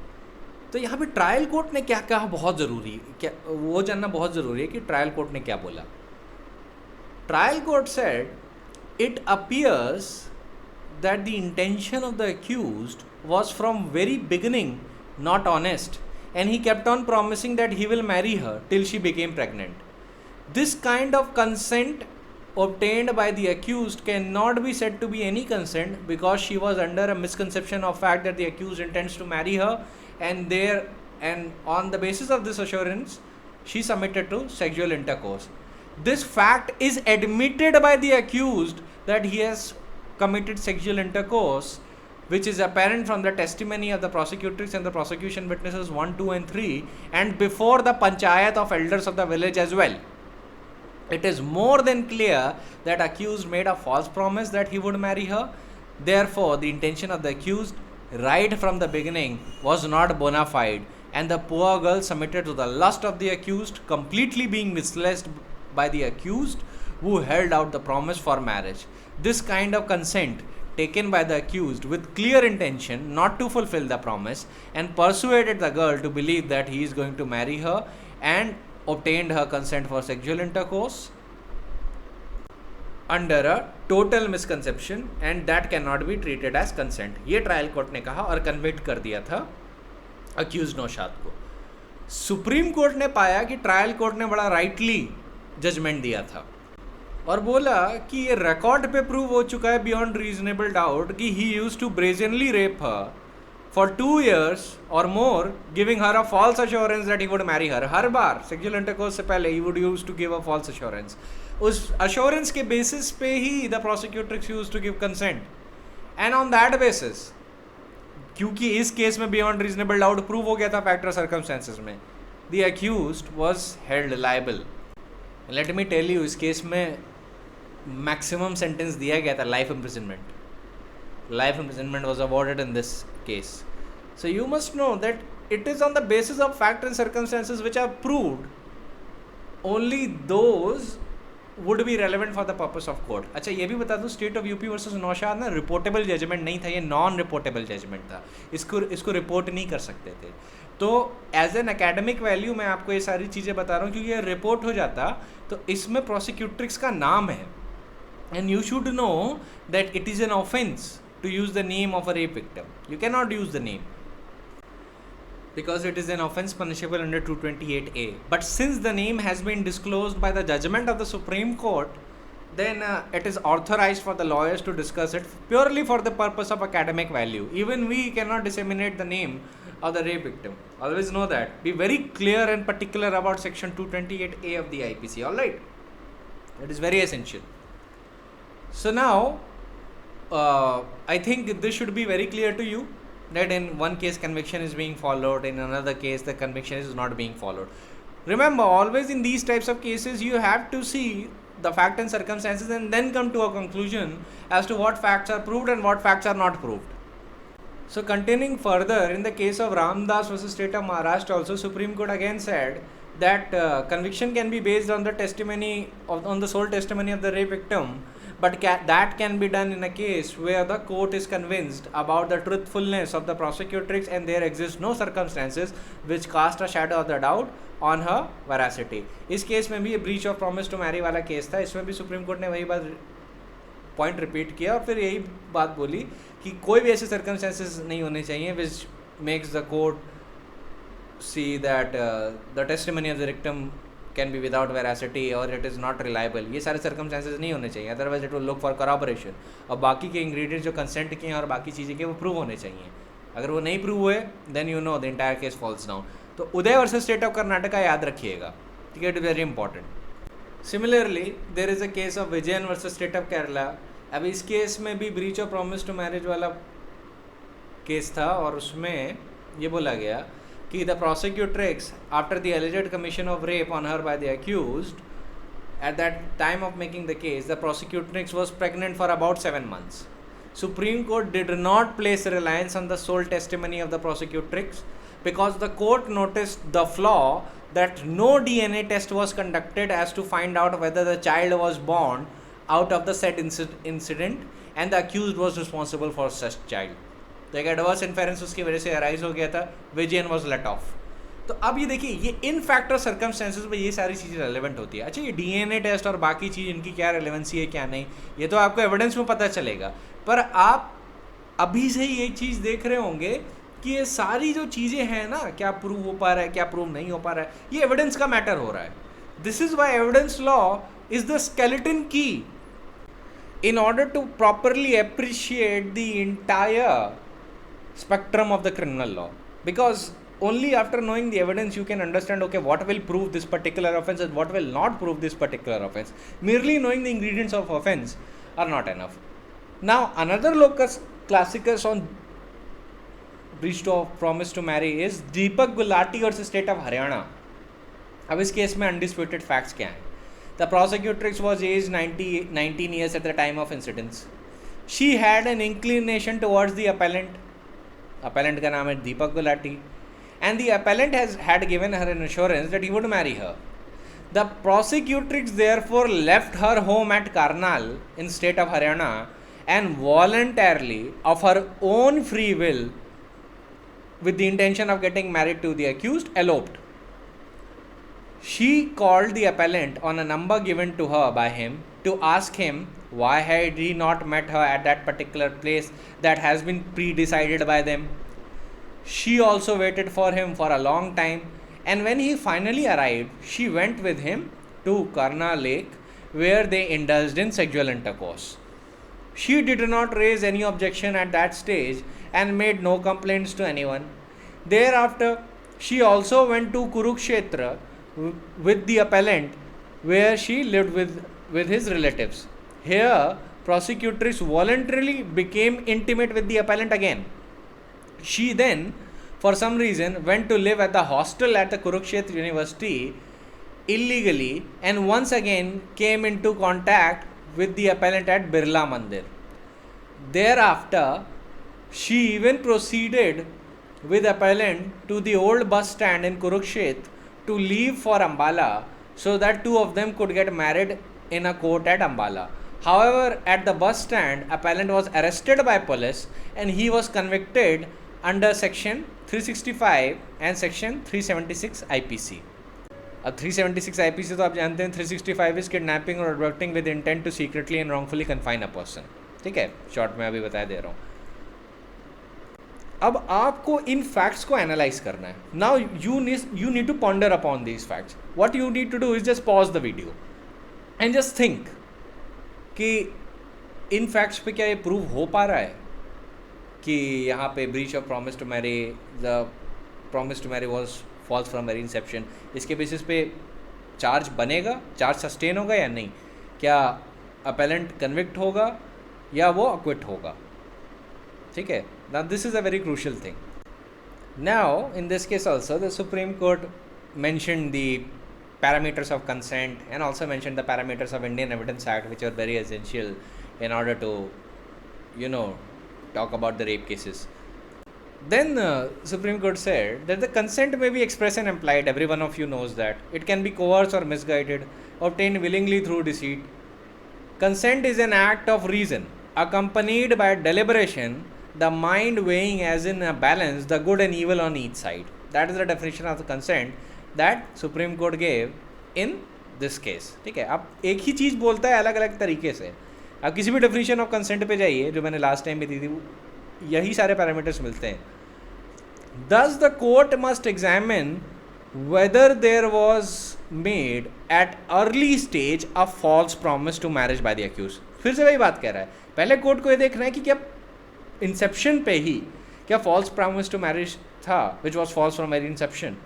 तो यहाँ पे ट्रायल कोर्ट ने क्या कहा बहुत ज़रूरी है, क्या वो जानना बहुत ज़रूरी है कि ट्रायल कोर्ट ने क्या बोला. Trial court said it appears that the intention of the accused was from very beginning not honest, and he kept on promising that he will marry her till she became pregnant. This kind of consent obtained by the accused cannot be said to be any consent, because she was under a misconception of fact that the accused intends to marry her, and on the basis of this assurance she submitted to sexual intercourse. This fact is admitted by the accused that he has committed sexual intercourse, which is apparent from the testimony of the prosecutrix and the prosecution witnesses 1, 2 and 3, and before the panchayat of elders of the village as well. It is more than clear that accused made a false promise that he would marry her. Therefore, the intention of the accused right from the beginning was not bona fide, and the poor girl submitted to the lust of the accused, completely being misled by the accused, who held out the promise for marriage. This kind of consent taken by the accused with clear intention not to fulfill the promise and persuaded the girl to believe that he is going to marry her and obtained her consent for sexual intercourse under a total misconception, and that cannot be treated as consent. ये trial court ने कहा और convict कर दिया था accused Naushad को. Supreme court ने पाया कि ट्रायल कोर्ट ने बड़ा राइटली जजमेंट दिया था और बोला कि ये रिकॉर्ड पे प्रूव हो चुका है बियॉन्ड रीजनेबल डाउट कि he used to brazenly rape her for 2 years और more, giving her a false assurance that he would marry her. हर बार सेक्सुअल इंटरकोर्स से पहले he would use to give a false assurance. उस assurance के basis पे ही the prosecutrix use to give consent, and on that basis, क्योंकि इस केस में बियॉन्ड रीजनेबल डाउट प्रूव हो गया था फैक्टर सर्कमस्टेंसेस में, the accused was held liable. Let me tell you, इस केस में मैक्सिमम सेंटेंस दिया गया था life imprisonment. Life imprisonment was awarded in this case. So you must know that it is on the basis of fact and circumstances which are proved. Only those would be relevant for the purpose of court. अच्छा, ये भी बता दूँ, state of UP versus Naushad ना reportable judgement नहीं था, ये non reportable judgement था. इसको रिपोर्ट नहीं कर सकते थे. तो एज एन एकेडमिक वैल्यू मैं आपको ये सारी चीज़ें बता रहा हूँ, क्योंकि ये रिपोर्ट हो जाता तो इसमें प्रोसिक्यूट्रिक्स का नाम है, and you should know that it is an offense to use the name of a rape victim. You cannot use the name because it is an offense punishable under 228A. But since the name has been disclosed by the judgment of the Supreme Court, then it is authorized for the lawyers to discuss it purely for the purpose of academic value. Even we cannot disseminate the name of the rape victim. Always know that. Be very clear and particular about section 228A of the IPC. Alright? It is very essential. So now, I think this should be very clear to you that in one case conviction is being followed, in another case the conviction is not being followed. Remember, always in these types of cases you have to see the fact and circumstances and then come to a conclusion as to what facts are proved and what facts are not proved. So continuing further, in the case of Ramdas versus State of Maharashtra also, Supreme Court again said that conviction can be based on the testimony on the sole testimony of the rape victim, but that can be done in a case where the court is convinced about the truthfulness of the prosecutrix and there exist no circumstances which cast a shadow of the doubt on her veracity. इस case में भी ये breach of promise to marry वाला case था, इसमें भी supreme court ने वही बात पॉइंट रिपीट किया और फिर यही बात बोली कि कोई भी ऐसे सर्कमस्टेंसेस नहीं होने चाहिए which makes the court see that the testimony of the victim can be without veracity और इट इज़ नॉट रिलायबल. ये सारे सर्कमस्टेंसेस नहीं होने चाहिए, otherwise it will look for corroboration. और बाकी के इंग्रेडिएंट्स जो कंसेंट के हैं और बाकी चीज़ें के वो प्रूव होने चाहिए. अगर वो नहीं प्रूव हुए then you know the entire case falls down. तो Uday versus state of Karnataka याद रखिएगा, ठीक है, it is very important. Similarly there is a case of Vijayan versus state of Kerala. अब इस केस में भी breach of promise to marriage वाला केस था और उसमें ये बोला गया कि the prosecutrix, after the alleged commission of rape on her by the accused, at that time of making the case, the prosecutrix was pregnant for about 7 months. Supreme Court did not place reliance on the sole testimony of the prosecutrix because the court noticed the flaw that no DNA test was conducted as to find out whether the child was born out of the said incident and the accused was responsible for such child. तो एक adverse inference उसकी वजह से arise हो गया था, Vijayan was late of. तो अब ये देखिए, ये इन फैक्टर सर्कमस्टेंसेस में ये सारी चीज़ें रेलेवेंट होती है. अच्छा, ये डीएनए टेस्ट और बाकी चीज़ इनकी क्या रेलेवेंसी है क्या नहीं, ये तो आपको एविडेंस में पता चलेगा. पर आप अभी से ही एक चीज़ देख रहे होंगे कि ये सारी जो चीज़ें हैं ना, क्या प्रूव हो पा रहा है क्या प्रूव नहीं हो पा रहा है, ये एविडेंस का मैटर हो रहा है. This is why evidence law is the skeleton की in order to properly appreciate the entire spectrum of the criminal law, because only after knowing the evidence you can understand, okay, what will prove this particular offense and what will not prove this particular offense. Merely knowing the ingredients of offense are not enough. Now another locus classicus on breach of promise to marry is Deepak Gulati versus state of Haryana. अब इस case में undisputed facts क्या हैं? The prosecutrix was aged 19 years at the time of incidents. She had an inclination towards the appellant. Appellant का नाम है दीपक Gulati. And the appellant had given her an assurance that he would marry her. The prosecutrix therefore left her home at Karnal in state of Haryana and voluntarily, of her own free will, with the intention of getting married to the accused, eloped. She called the appellant on a number given to her by him to ask him why had he not met her at that particular place that has been pre-decided by them. She also waited for him for a long time, and when he finally arrived, she went with him to Karna Lake where they indulged in sexual intercourse. She did not raise any objection at that stage and made no complaints to anyone. Thereafter, she also went to Kurukshetra with the appellant where she lived with his relatives. Here, prosecutrix voluntarily became intimate with the appellant again. She then, for some reason, went to live at the hostel at the Kurukshetra University illegally and once again came into contact with the appellant at Birla Mandir. Thereafter, she even proceeded with appellant to the old bus stand in Kurukshetra to leave for Ambala so that two of them could get married in a court at Ambala. However, at the bus stand, appellant was arrested by police and he was convicted under section 365 and section 376 IPC. अब 376 IPC तो आप जानते हैं, 365 is kidnapping or abducting with intent to secretly and wrongfully confine a person. ठीक है, short में अभी बता दे रहा हूँ. अब आपको इन फैक्ट्स को एनालाइज करना है. Now you need to ponder upon these facts. What you need to do is just pause the video and just think कि इन फैक्ट्स पे क्या ये प्रूव हो पा रहा है कि यहाँ पे breach of promise to marry, the promise to marry was false from very inception. इसके बेसिस पे चार्ज बनेगा, चार्ज सस्टेन होगा या नहीं, क्या अपेलेंट कन्विक्ट होगा या वो अक्विट होगा. ठीक है. Now this is a very crucial thing. Now in this case also the Supreme Court mentioned the parameters of consent and also mentioned the parameters of Indian Evidence Act, which are very essential in order to talk about the rape cases. Then Supreme Court said that the consent may be express and implied. Every one of you knows that. It can be coerced or misguided, obtained willingly through deceit. Consent is an act of reason accompanied by deliberation, the mind weighing as in a balance the good and evil on each side. That is the definition of the consent that Supreme Court gave in this case. ठीक है. अब एक ही चीज़ बोलता है अलग अलग तरीके से. आप किसी भी डेफिनेशन ऑफ कंसेंट पे जाइए जो मैंने लास्ट टाइम भी दी थी, यही सारे पैरामीटर्स मिलते हैं. Thus the court must examine whether there was made at early stage a false promise to marriage by the accused. फिर से वही बात कह रहा है, पहले कोर्ट को ये देखना है कि क्या इंसेप्शन पे ही क्या false promise to marriage था, which was false from very inception,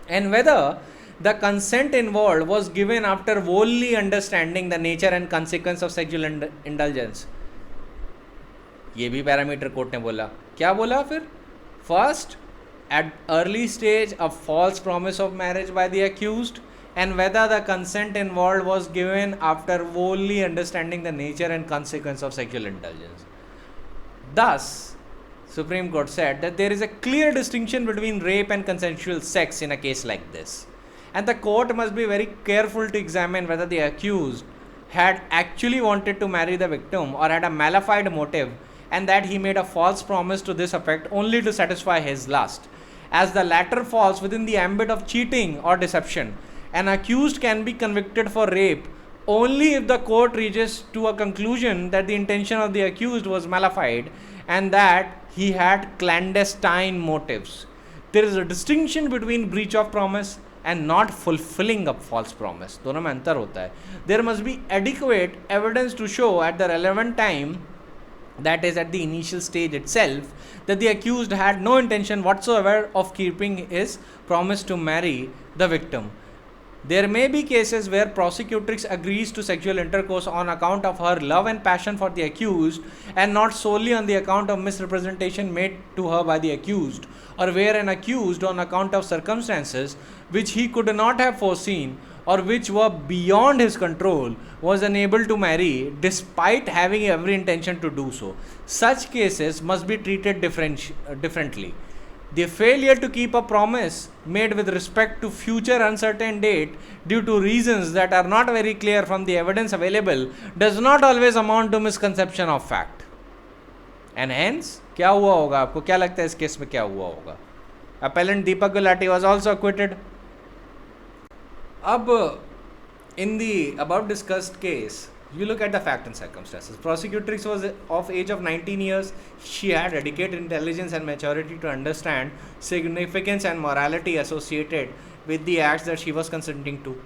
and whether the consent involved was given after wholly understanding the nature and consequence of sexual indulgence. ये भी पैरामीटर कोर्ट ने बोला. क्या बोला फिर? First, at early stage, a false promise of marriage by the accused, and whether the consent involved was given after wholly understanding the nature and consequence of sexual indulgence. Thus, Supreme Court said that there is a clear distinction between rape and consensual sex in a case like this, and the court must be very careful to examine whether the accused had actually wanted to marry the victim or had a malified motive, and that he made a false promise to this effect only to satisfy his lust, as the latter falls within the ambit of cheating or deception. An accused can be convicted for rape only if the court reaches to a conclusion that the intention of the accused was malified and that he had clandestine motives. There is a distinction between breach of promise and not fulfilling a false promise. दोनों में अंतर होता है. There must be adequate evidence to show at the relevant time, that is at the initial stage itself, that the accused had no intention whatsoever of keeping his promise to marry the victim. There may be cases where prosecutrix agrees to sexual intercourse on account of her love and passion for the accused and not solely on the account of misrepresentation made to her by the accused, or where an accused, on account of circumstances which he could not have foreseen or which were beyond his control, was unable to marry despite having every intention to do so. Such cases must be treated differently. The failure to keep a promise made with respect to future uncertain date due to reasons that are not very clear from the evidence available does not always amount to misconception of fact. And hence, क्या हुआ होगा? आपको क्या लगता है इस case में क्या हुआ होगा? Appellant Deepak Gulati was also acquitted. अब in the above discussed case, you look at the fact and circumstances. Prosecutrix was of age of 19 years. She had adequate intelligence and maturity to understand significance and morality associated with the acts that she was consenting to.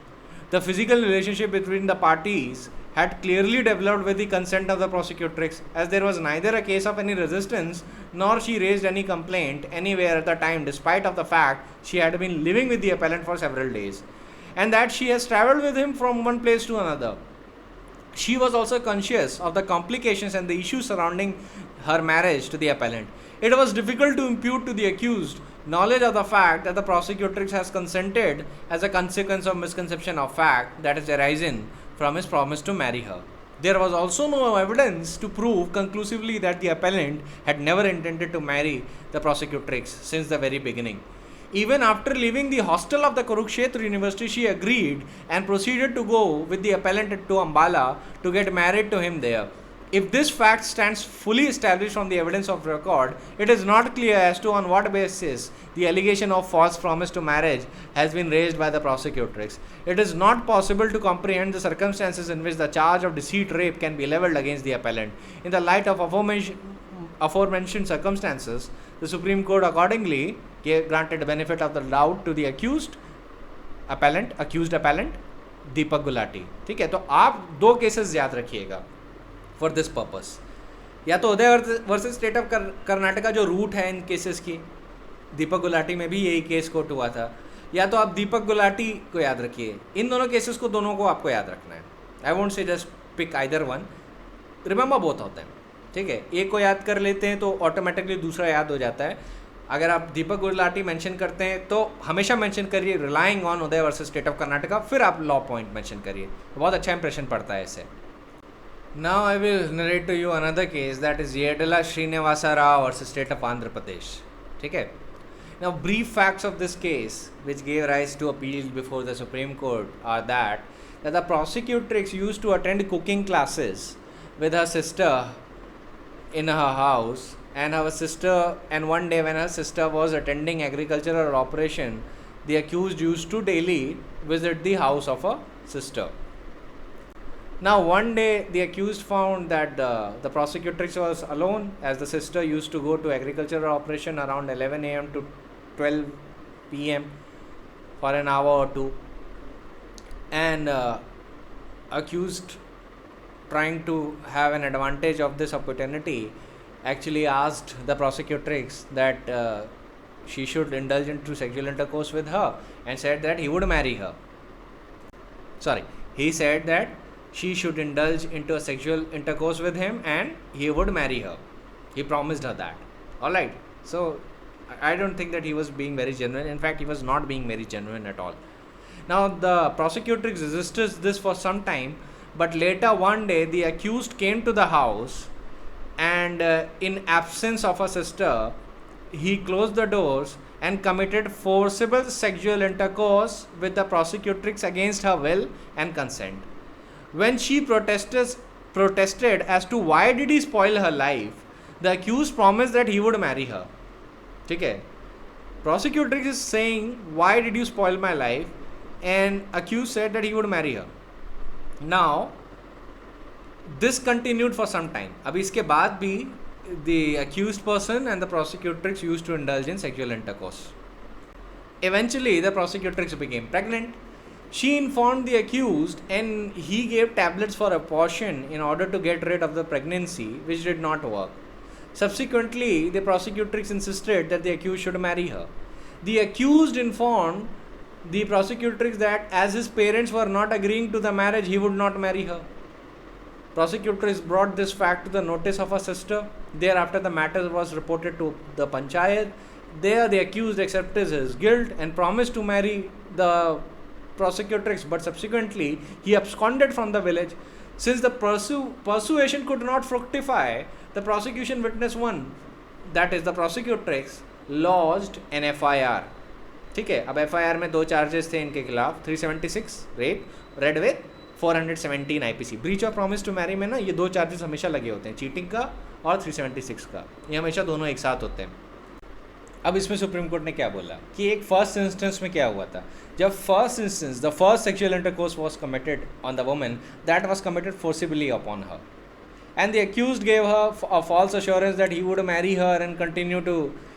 The physical relationship between the parties had clearly developed with the consent of the prosecutrix, as there was neither a case of any resistance nor she raised any complaint anywhere at the time, despite of the fact she had been living with the appellant for several days, and that she has travelled with him from one place to another. She was also conscious of the complications and the issues surrounding her marriage to the appellant. It was difficult to impute to the accused knowledge of the fact that the prosecutrix has consented as a consequence of misconception of fact that is arising from his promise to marry her. There was also no evidence to prove conclusively that the appellant had never intended to marry the prosecutrix since the very beginning. Even after leaving the hostel of the Kurukshetra University, she agreed and proceeded to go with the appellant to Ambala to get married to him there. If this fact stands fully established from the evidence of record, it is not clear as to on what basis the allegation of false promise to marriage has been raised by the prosecutrix. It is not possible to comprehend the circumstances in which the charge of deceit rape can be levelled against the appellant. In the light of aforementioned circumstances, the Supreme Court accordingly granted the benefit of the doubt to the accused appellant Deepak Gulati. ठीक है, तो आप दो cases याद रखिएगा for this purpose. या तो Uday versus state of Karnataka जो रूट है इन केसेस की, दीपक गुलाटी में भी यही केस कोर्ट हुआ था, या तो आप दीपक गुलाटी को याद रखिए. इन दोनों केसेस को दोनों को आपको याद रखना है. I won't say just pick either one, remember both होते हैं. ठीक है, एक को याद कर लेते हैं तो ऑटोमेटिकली दूसरा याद हो जाता है. अगर आप दीपक गुलाटी मेंशन करते हैं तो हमेशा मेंशन करिए relying on Uday versus state of Karnataka, फिर आप लॉ पॉइंट मेंशन करिए, बहुत अच्छा इंप्रेशन पड़ता है इससे. Now I will narrate to you another case that is Yedla Srinivasa Rao versus state of Andhra Pradesh. ठीक है, now brief facts of this case which gave rise to appeal before the supreme court are that the prosecutrix used to attend cooking classes with her sister in her house, and one day when her sister was attending agricultural operation, the accused used to daily visit the house of her sister. Now one day the accused found that the prosecutrix was alone, as the sister used to go to agricultural operation around 11 a.m. to 12 p.m. for an hour or two, and accused, trying to have an advantage of this opportunity, actually asked the prosecutrix that she should indulge into sexual intercourse with her, and said that he would marry her. He said that she should indulge into a sexual intercourse with him and he would marry her. He promised her that. Alright, so I don't think that he was being very genuine. In fact, he was not being very genuine at all. Now the prosecutrix resisted this for some time, but later one day the accused came to the house, and in absence of her sister, he closed the doors and committed forcible sexual intercourse with the prosecutrix against her will and consent. When she protested as to why did he spoil her life, the accused promised that he would marry her. Okay? Prosecutrix is saying, why did you spoil my life? And accused said that he would marry her. Now, this continued for some time. अब इसके बाद भी the accused person and the prosecutrix used to indulge in sexual intercourse. Eventually, the prosecutrix became pregnant. She informed the accused and he gave tablets for abortion in order to get rid of the pregnancy, which did not work. Subsequently, the prosecutrix insisted that the accused should marry her. The accused informed the prosecutrix that as his parents were not agreeing to the marriage, he would not marry her. Prosecutrix brought this fact to the notice of her sister. Thereafter, the matter was reported to the panchayat. There, the accused accepted his guilt and promised to marry the prosecutrix, but subsequently he absconded from the village. Since the persuasion could not fructify, the prosecution witness 1, that is the prosecutrix, lodged an FIR. ठीक है, अब FIR में 2 charges थे इनके खिलाफ, 376 rape, read with 417 IPC. Breach of promise to marry में ना ये 2 चार्जेस हमेशा लगे होते हैं, चीटिंग का और 376 का. ये हमेशा दोनों एक साथ होते हैं. अब इसमें सुप्रीम कोर्ट ने क्या बोला कि एक फर्स्ट इंस्टेंस में क्या हुआ था. जब first instance, the first sexual intercourse was committed on the woman, that was committed forcibly upon her, and the accused gave her a false assurance that he would marry her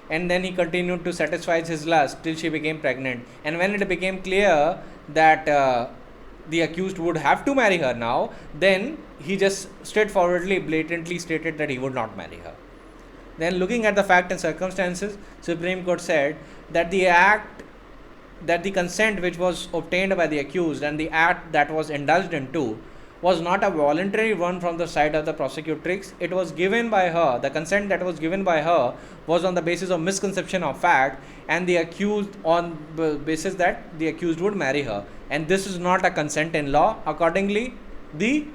and then he continued to satisfy his lust till she became pregnant. And when it became clear that the accused would have to marry her now, then he just straightforwardly, blatantly stated that he would not marry her. Then looking at the fact and circumstances, Supreme Court said that the consent which was obtained by the accused and the act that was indulged into was not a voluntary one from the side of the prosecutrix. It was given by her. The consent that was given by her was on the basis of misconception of fact, and the accused on the basis that the accused would marry her. And this is not a consent in law. Accordingly, the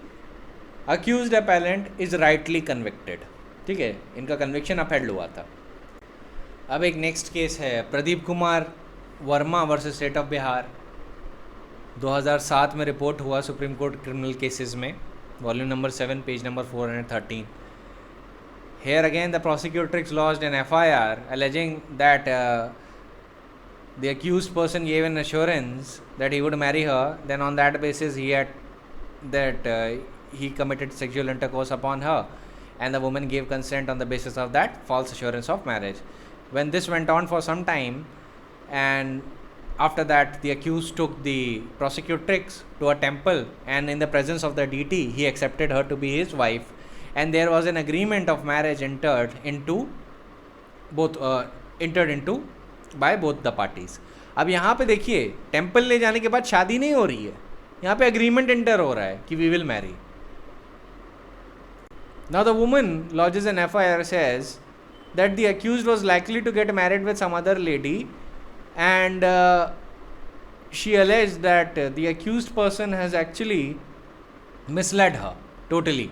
accused appellant is rightly convicted. ठीक है, इनका conviction upheld हुआ था. अब एक next case है Pradeep Kumar Verma versus state of Bihar. 2007 में report हुआ सुप्रीम कोर्ट क्रिमिनल केसेस में, volume number 7, page number 413. Here again the prosecutrix lodged an FIR alleging that the accused person gave an assurance that he would marry her. Then on that basis he committed sexual intercourse upon her, and the woman gave consent on the basis of that false assurance of marriage. When this went on for some time, and after that the accused took the prosecutrix to a temple, and in the presence of the deity he accepted her to be his wife, and there was an agreement of marriage entered into by both the parties. अब यहाँ पे देखिए, temple ले जाने के बाद शादी नहीं हो रही है, यहाँ पे agreement enter हो रहा है कि we will marry. Now the woman lodges an FIR, says that the accused was likely to get married with some other lady, and she alleged that the accused person has actually misled her totally.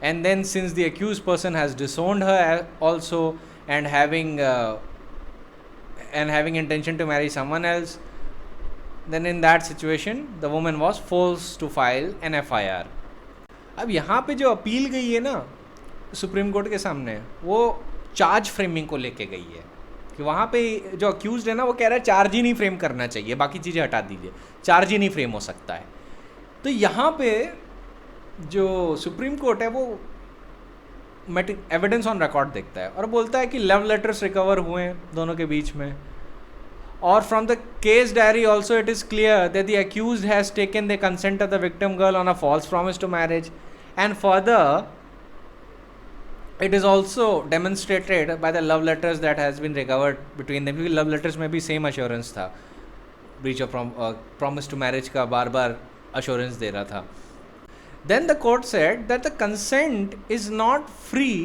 And then since the accused person has disowned her also, and having intention to marry someone else, then in that situation the woman was forced to file an FIR. अब यहाँ पे जो appeal गई है ना supreme Court के सामने, वो चार्ज फ्रेमिंग को लेके गई है कि वहाँ पे जो अक्यूज्ड है ना वो कह रहा है चार्ज ही नहीं फ्रेम करना चाहिए, बाकी चीज़ें हटा दीजिए, चार्ज ही नहीं फ्रेम हो सकता है. तो यहाँ पे जो सुप्रीम कोर्ट है वो एविडेंस ऑन रिकॉर्ड देखता है और बोलता है कि लव लेटर्स रिकवर हुए हैं दोनों के बीच में, और from the case diary also it is clear that the accused has taken the consent of the victim girl on a false promise to marriage, and further it is also demonstrated by the love letters that has been recovered between them, क्योंकि love letters में भी same assurance था, breach of promise to marriage का बार बार assurance दे रहा था. Then the court said that the consent is not free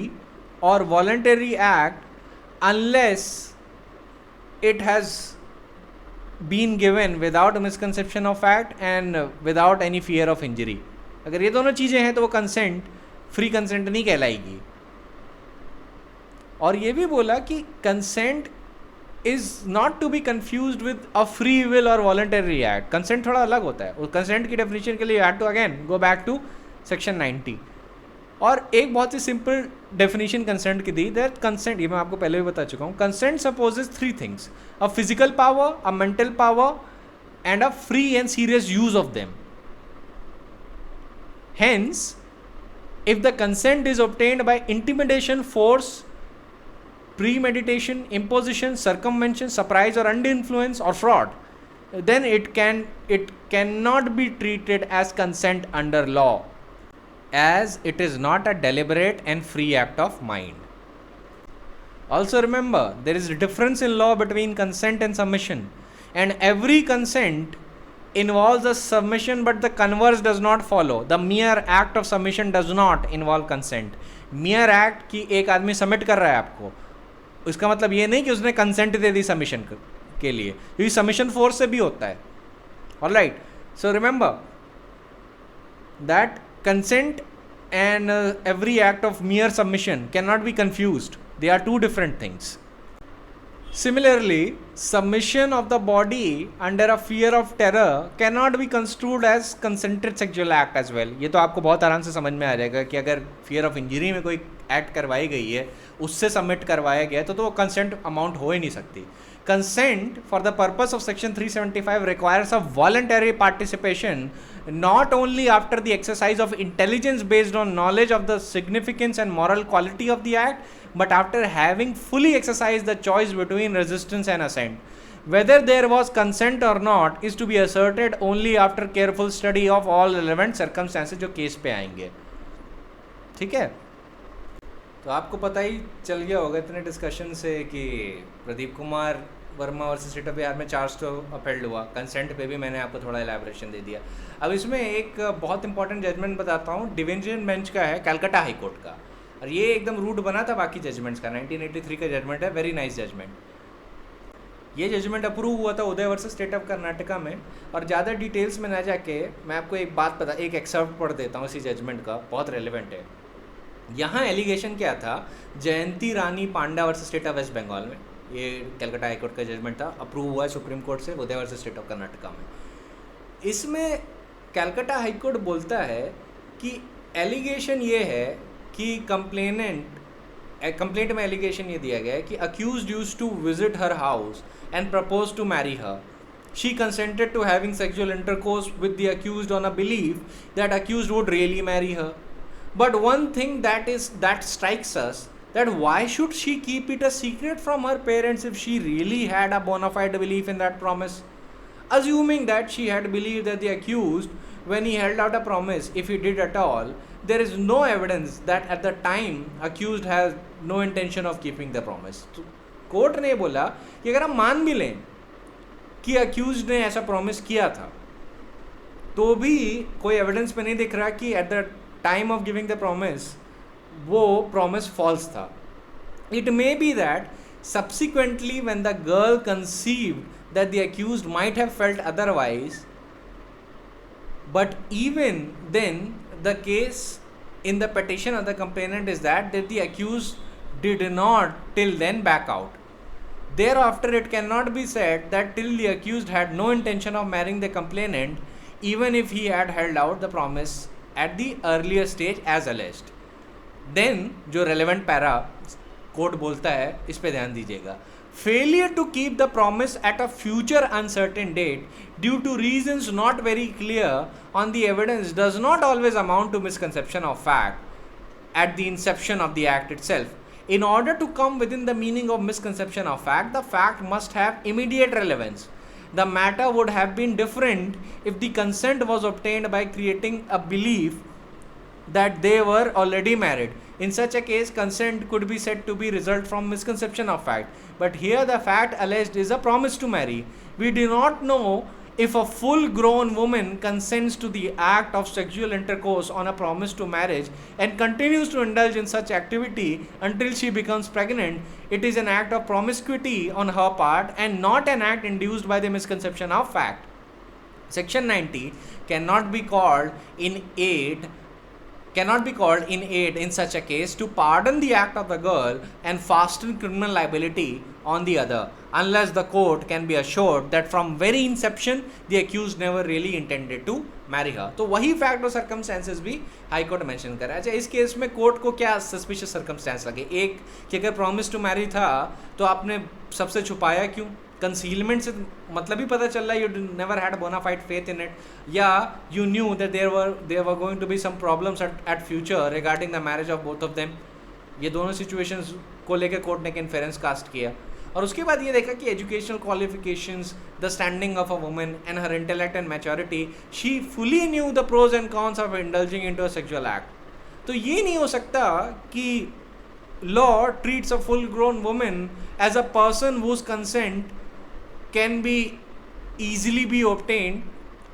or voluntary act unless it has been given without misconception of fact and without any fear of injury. अगर ये दोनों चीज़ें हैं तो वो consent फ्री कंसेंट नहीं कहलाएगी. और ये भी बोला कि consent is not to be confused with a free will और वॉलंटरी एक्ट. कंसेंट थोड़ा अलग होता है, और कंसेंट की डेफिनेशन के लिए you have to again go back to section 90. और एक बहुत ही सिंपल डेफिनेशन कंसेंट की दी, दैट कंसेंट, ये मैं आपको पहले भी बता चुका हूँ, consent supposes 3 things: a physical power, a mental power and a free and serious use of them. Hence if the consent is obtained by intimidation, force, premeditation, imposition, circumvention, surprise or undue influence or fraud, then it cannot be treated as consent under law, as it is not a deliberate and free act of mind. Also remember, there is a difference in law between consent and submission, and every consent involves a submission, but the converse does not follow. The mere act of submission does not involve consent. mere act कि एक आदमी submit कर रहा है आपको, इसका मतलब ये नहीं कि उसने कंसेंट दे दी सबमिशन के लिए, क्योंकि सबमिशन फोर्स से भी होता है. Alright, so remember that consent and every act of mere submission cannot be confused. They are two different things. Similarly, submission of the body under a fear of terror cannot be construed as consented sexual act as well. ये तो आपको बहुत आराम से समझ में आ जाएगा कि अगर fear of injury में कोई एक्ट करवाई गई है, उससे सबमिट करवाया गया तो वो कंसेंट अमाउंट हो ही नहीं सकती. Consent for the purpose of section 375 requires a voluntary participation, not only after the exercise of intelligence based on knowledge of the significance and moral quality of the act, but after having fully exercised the choice between resistance and assent. Whether there was consent or not is to be asserted only after careful study of all relevant circumstances जो case पे आएंगे. ठीक है, तो आपको पता ही चल गया होगा इतने डिस्कशन से कि Pradeep Kumar Verma versus state of Bihar में चार्ज तो अपहेल्ड हुआ. कंसेंट पे भी मैंने आपको थोड़ा एलैबोरेशन दे दिया. अब इसमें एक बहुत इंपॉर्टेंट जजमेंट बताता हूँ, डिवीजन बेंच का है, कलकत्ता हाई कोर्ट का, और ये एकदम रूट बना था बाकी जजमेंट्स का. 1983 का जजमेंट है, वेरी नाइस जजमेंट. ये जजमेंट अप्रूव हुआ था उदय वर्सेस स्टेट ऑफ कर्नाटका में. और ज़्यादा डिटेल्स में ना जाके मैं आपको एक बात पता, एक एक्सर्प्ट पढ़ देता हूँ इसी जजमेंट का, बहुत रेलिवेंट है. यहाँ एलिगेशन क्या था, Jayanti Rani Panda versus state of West Bengal में, ये कलकत्ता हाई कोर्ट का जजमेंट था, अप्रूव हुआ है सुप्रीम कोर्ट से Uday versus state of Karnataka में. इसमें कलकत्ता हाई कोर्ट बोलता है कि एलिगेशन ये है कि कंप्लेंट में एलिगेशन ये दिया गया है कि accused used to visit her house and propose to marry her. She consented to having sexual intercourse with the accused on a belief that accused would really marry her. But one thing that strikes us, that why should she keep it a secret from her parents if she really had a bona fide belief in that promise? Assuming that she had believed that the accused, when he held out a promise, if he did at all, there is no evidence that at the time accused has no intention of keeping the promise. तो court ने बोला कि अगर हम मान भी लें कि अक्यूज्ड ने ऐसा प्रॉमिस किया था, तो भी कोई एविडेंस पे नहीं दिख रहा कि at the time of giving the promise वो प्रॉमिस फॉल्स था. It may be that subsequently when the girl conceived that the accused might have felt otherwise, but even then the case in the petition of the complainant is that the accused did not till then back out. Thereafter it cannot be said that till the accused had no intention of marrying the complainant, even if he had held out the promise at the earlier stage as alleged. Then जो relevant para court बोलता है, इस पे ध्यान दीजिएगा, failure to keep the promise at a future uncertain date due to reasons not very clear on the evidence does not always amount to misconception of fact at the inception of the act itself. In order to come within the meaning of misconception of fact, the fact must have immediate relevance. The matter would have been different if the consent was obtained by creating a belief that they were already married. In such a case, consent could be said to be result from misconception of fact. But here the fact alleged is a promise to marry. We do not know if a full-grown woman consents to the act of sexual intercourse on a promise to marriage and continues to indulge in such activity until she becomes pregnant. It is an act of promiscuity on her part and not an act induced by the misconception of fact. Section 90 cannot be called in aid in such a case to pardon the act of the girl and fasten criminal liability on the other, unless the court can be assured that from very inception the accused never really intended to marry her. तो वही fact और circumstances भी high court mention कर रहा है. अच्छा, इस case में कोर्ट को क्या सस्पिशियस सर्कमस्टेंस लगे? एक कि अगर प्रॉमिस टू मैरी था तो आपने सबसे छुपाया क्यों? कंसीलमेंट से मतलब ही पता चल रहा है you never had bona fide faith in it, या you knew that there were going to be some problems at future regarding the marriage of both of them. ये दोनों सिचुएशंस को लेकर कोर्ट ने एक इन्फेरेंस कास्ट किया. और उसके बाद ये देखा कि educational qualifications, the standing of a woman and her intellect and maturity, she fully knew the pros and cons of indulging into a sexual act. तो ये नहीं हो सकता कि law treats a full grown woman as a person whose consent can be easily be obtained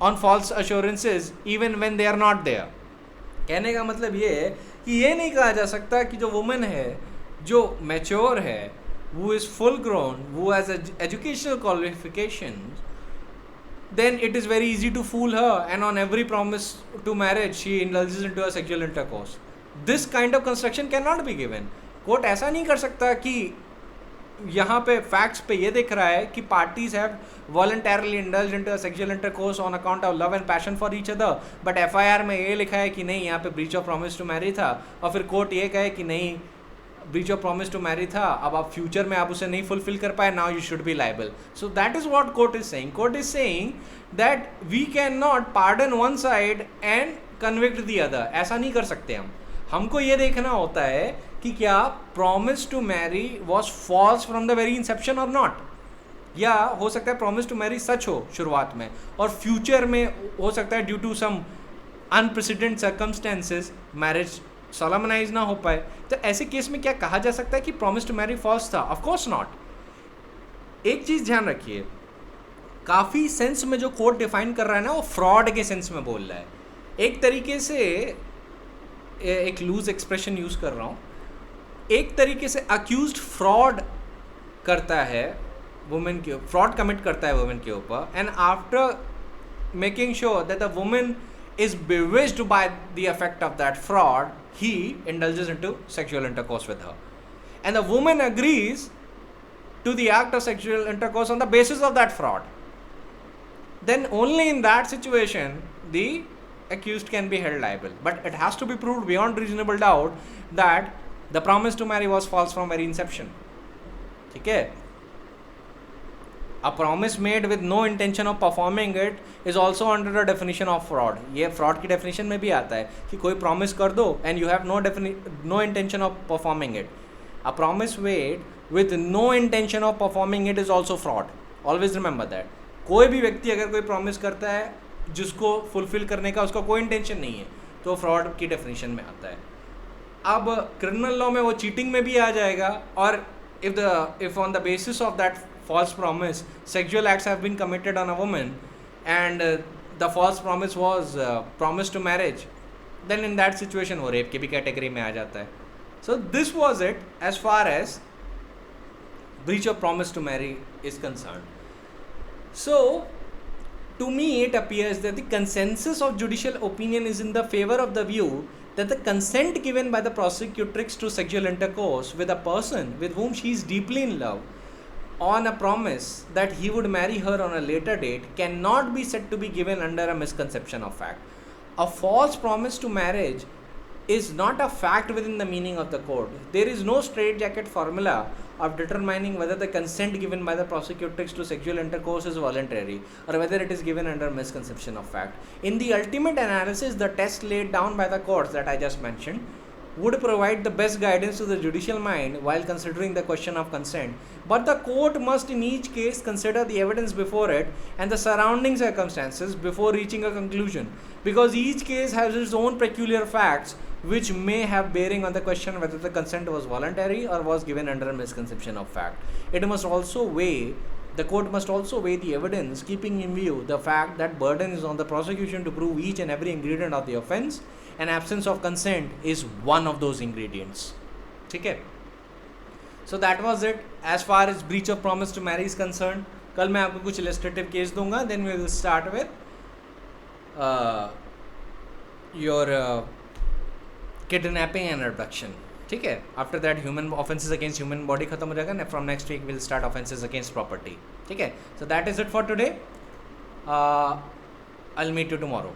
on false assurances even when they are not there. कहने का मतलब ये है कि ये नहीं कहा जा सकता कि जो वुमेन है, जो मैच्योर है, who is full grown, who has educational qualifications, then it is very easy to fool her and on every promise to marriage she indulges into a sexual intercourse. This kind of construction cannot be given. Court ऐसा नहीं कर सकता कि यहाँ पे facts पे ये दिख रहा है कि parties have voluntarily indulge into a sexual intercourse on account of love and passion for each other, but FIR में ये लिखा है कि नहीं, यहाँ पे breach of promise to marry था, और फिर कोर्ट ये कहे कि नहीं, breach of promise to marry था, अब आप फ्यूचर में आप उसे नहीं फुलफिल कर पाए, now you should be liable. So that is what court is saying. Court is saying that we cannot pardon one side and convict the other. ऐसा नहीं कर सकते हम. हमको ये देखना होता है कि क्या promise to marry was false from the very inception और नॉट, या हो सकता है प्रॉमिस टू मैरी सच हो शुरुआत में और फ्यूचर में हो सकता है due to some unprecedented circumstances marriage solemnise ना हो पाए. तो ऐसे केस में क्या कहा जा सकता है कि प्रॉमिस टू मैरी फॉल्स था? Of course not. एक चीज़ ध्यान रखिए, काफ़ी सेंस में जो कोर्ट डिफाइन कर रहा है ना, वो फ्रॉड के सेंस में बोल रहा है. एक तरीके से, एक लूज एक्सप्रेशन यूज़ कर रहा हूँ, एक तरीके से अक्यूज्ड फ्रॉड करता है वुमेन के, फ्रॉड कमिट करता है वुमेन के ऊपर, and after making sure that the women is bewitched by the effect of that fraud, he indulges into sexual intercourse with her, and the woman agrees to the act of sexual intercourse on the basis of that fraud. Then only in that situation the accused can be held liable, but it has to be proved beyond reasonable doubt that the promise to marry was false from very inception. ठीक है? A promise made with no intention of performing it is also under the definition of fraud. ये fraud की definition में भी आता है कि कोई promise कर दो and you have no intention of performing it. A promise made with no intention of performing it is also fraud. Always remember that. कोई भी व्यक्ति अगर कोई promise करता है जिसको fulfill करने का उसका कोई intention नहीं है, तो fraud की definition में आता है. अब क्रिमिनल लॉ में वो चीटिंग में भी आ जाएगा, और if on the basis of that false promise sexual acts have been committed on a woman and the false promise was promise to marriage, then in that situation वो rape की भी category में आ जाता है. So this was it as far as breach of promise to marry is concerned. So to me it appears that the consensus of judicial opinion is in the favor of the view that the consent given by the prosecutrix to sexual intercourse with a person with whom she is deeply in love on a promise that he would marry her on a later date cannot be said to be given under a misconception of fact. A false promise to marriage is not a fact within the meaning of the code. There is no straitjacket formula of determining whether the consent given by the prosecutrix to sexual intercourse is voluntary or whether it is given under misconception of fact. In the ultimate analysis, the test laid down by the courts that I just mentioned would provide the best guidance to the judicial mind while considering the question of consent. But the court must in each case consider the evidence before it and the surrounding circumstances before reaching a conclusion, because each case has its own peculiar facts which may have bearing on the question whether the consent was voluntary or was given under a misconception of fact. The court must also weigh the evidence, keeping in view the fact that burden is on the prosecution to prove each and every ingredient of the offense, and absence of consent is one of those ingredients. Okay? So that was it as far as breach of promise to marry is concerned. कल मैं आपको कुछ illustrative case दूंगा, then we will start with your kidnapping and abduction. ठीक है? After that human offenses against human body खत्म हो जाएगा. From next week we'll start offenses against property. ठीक है? So that is it for today. I'll meet you tomorrow.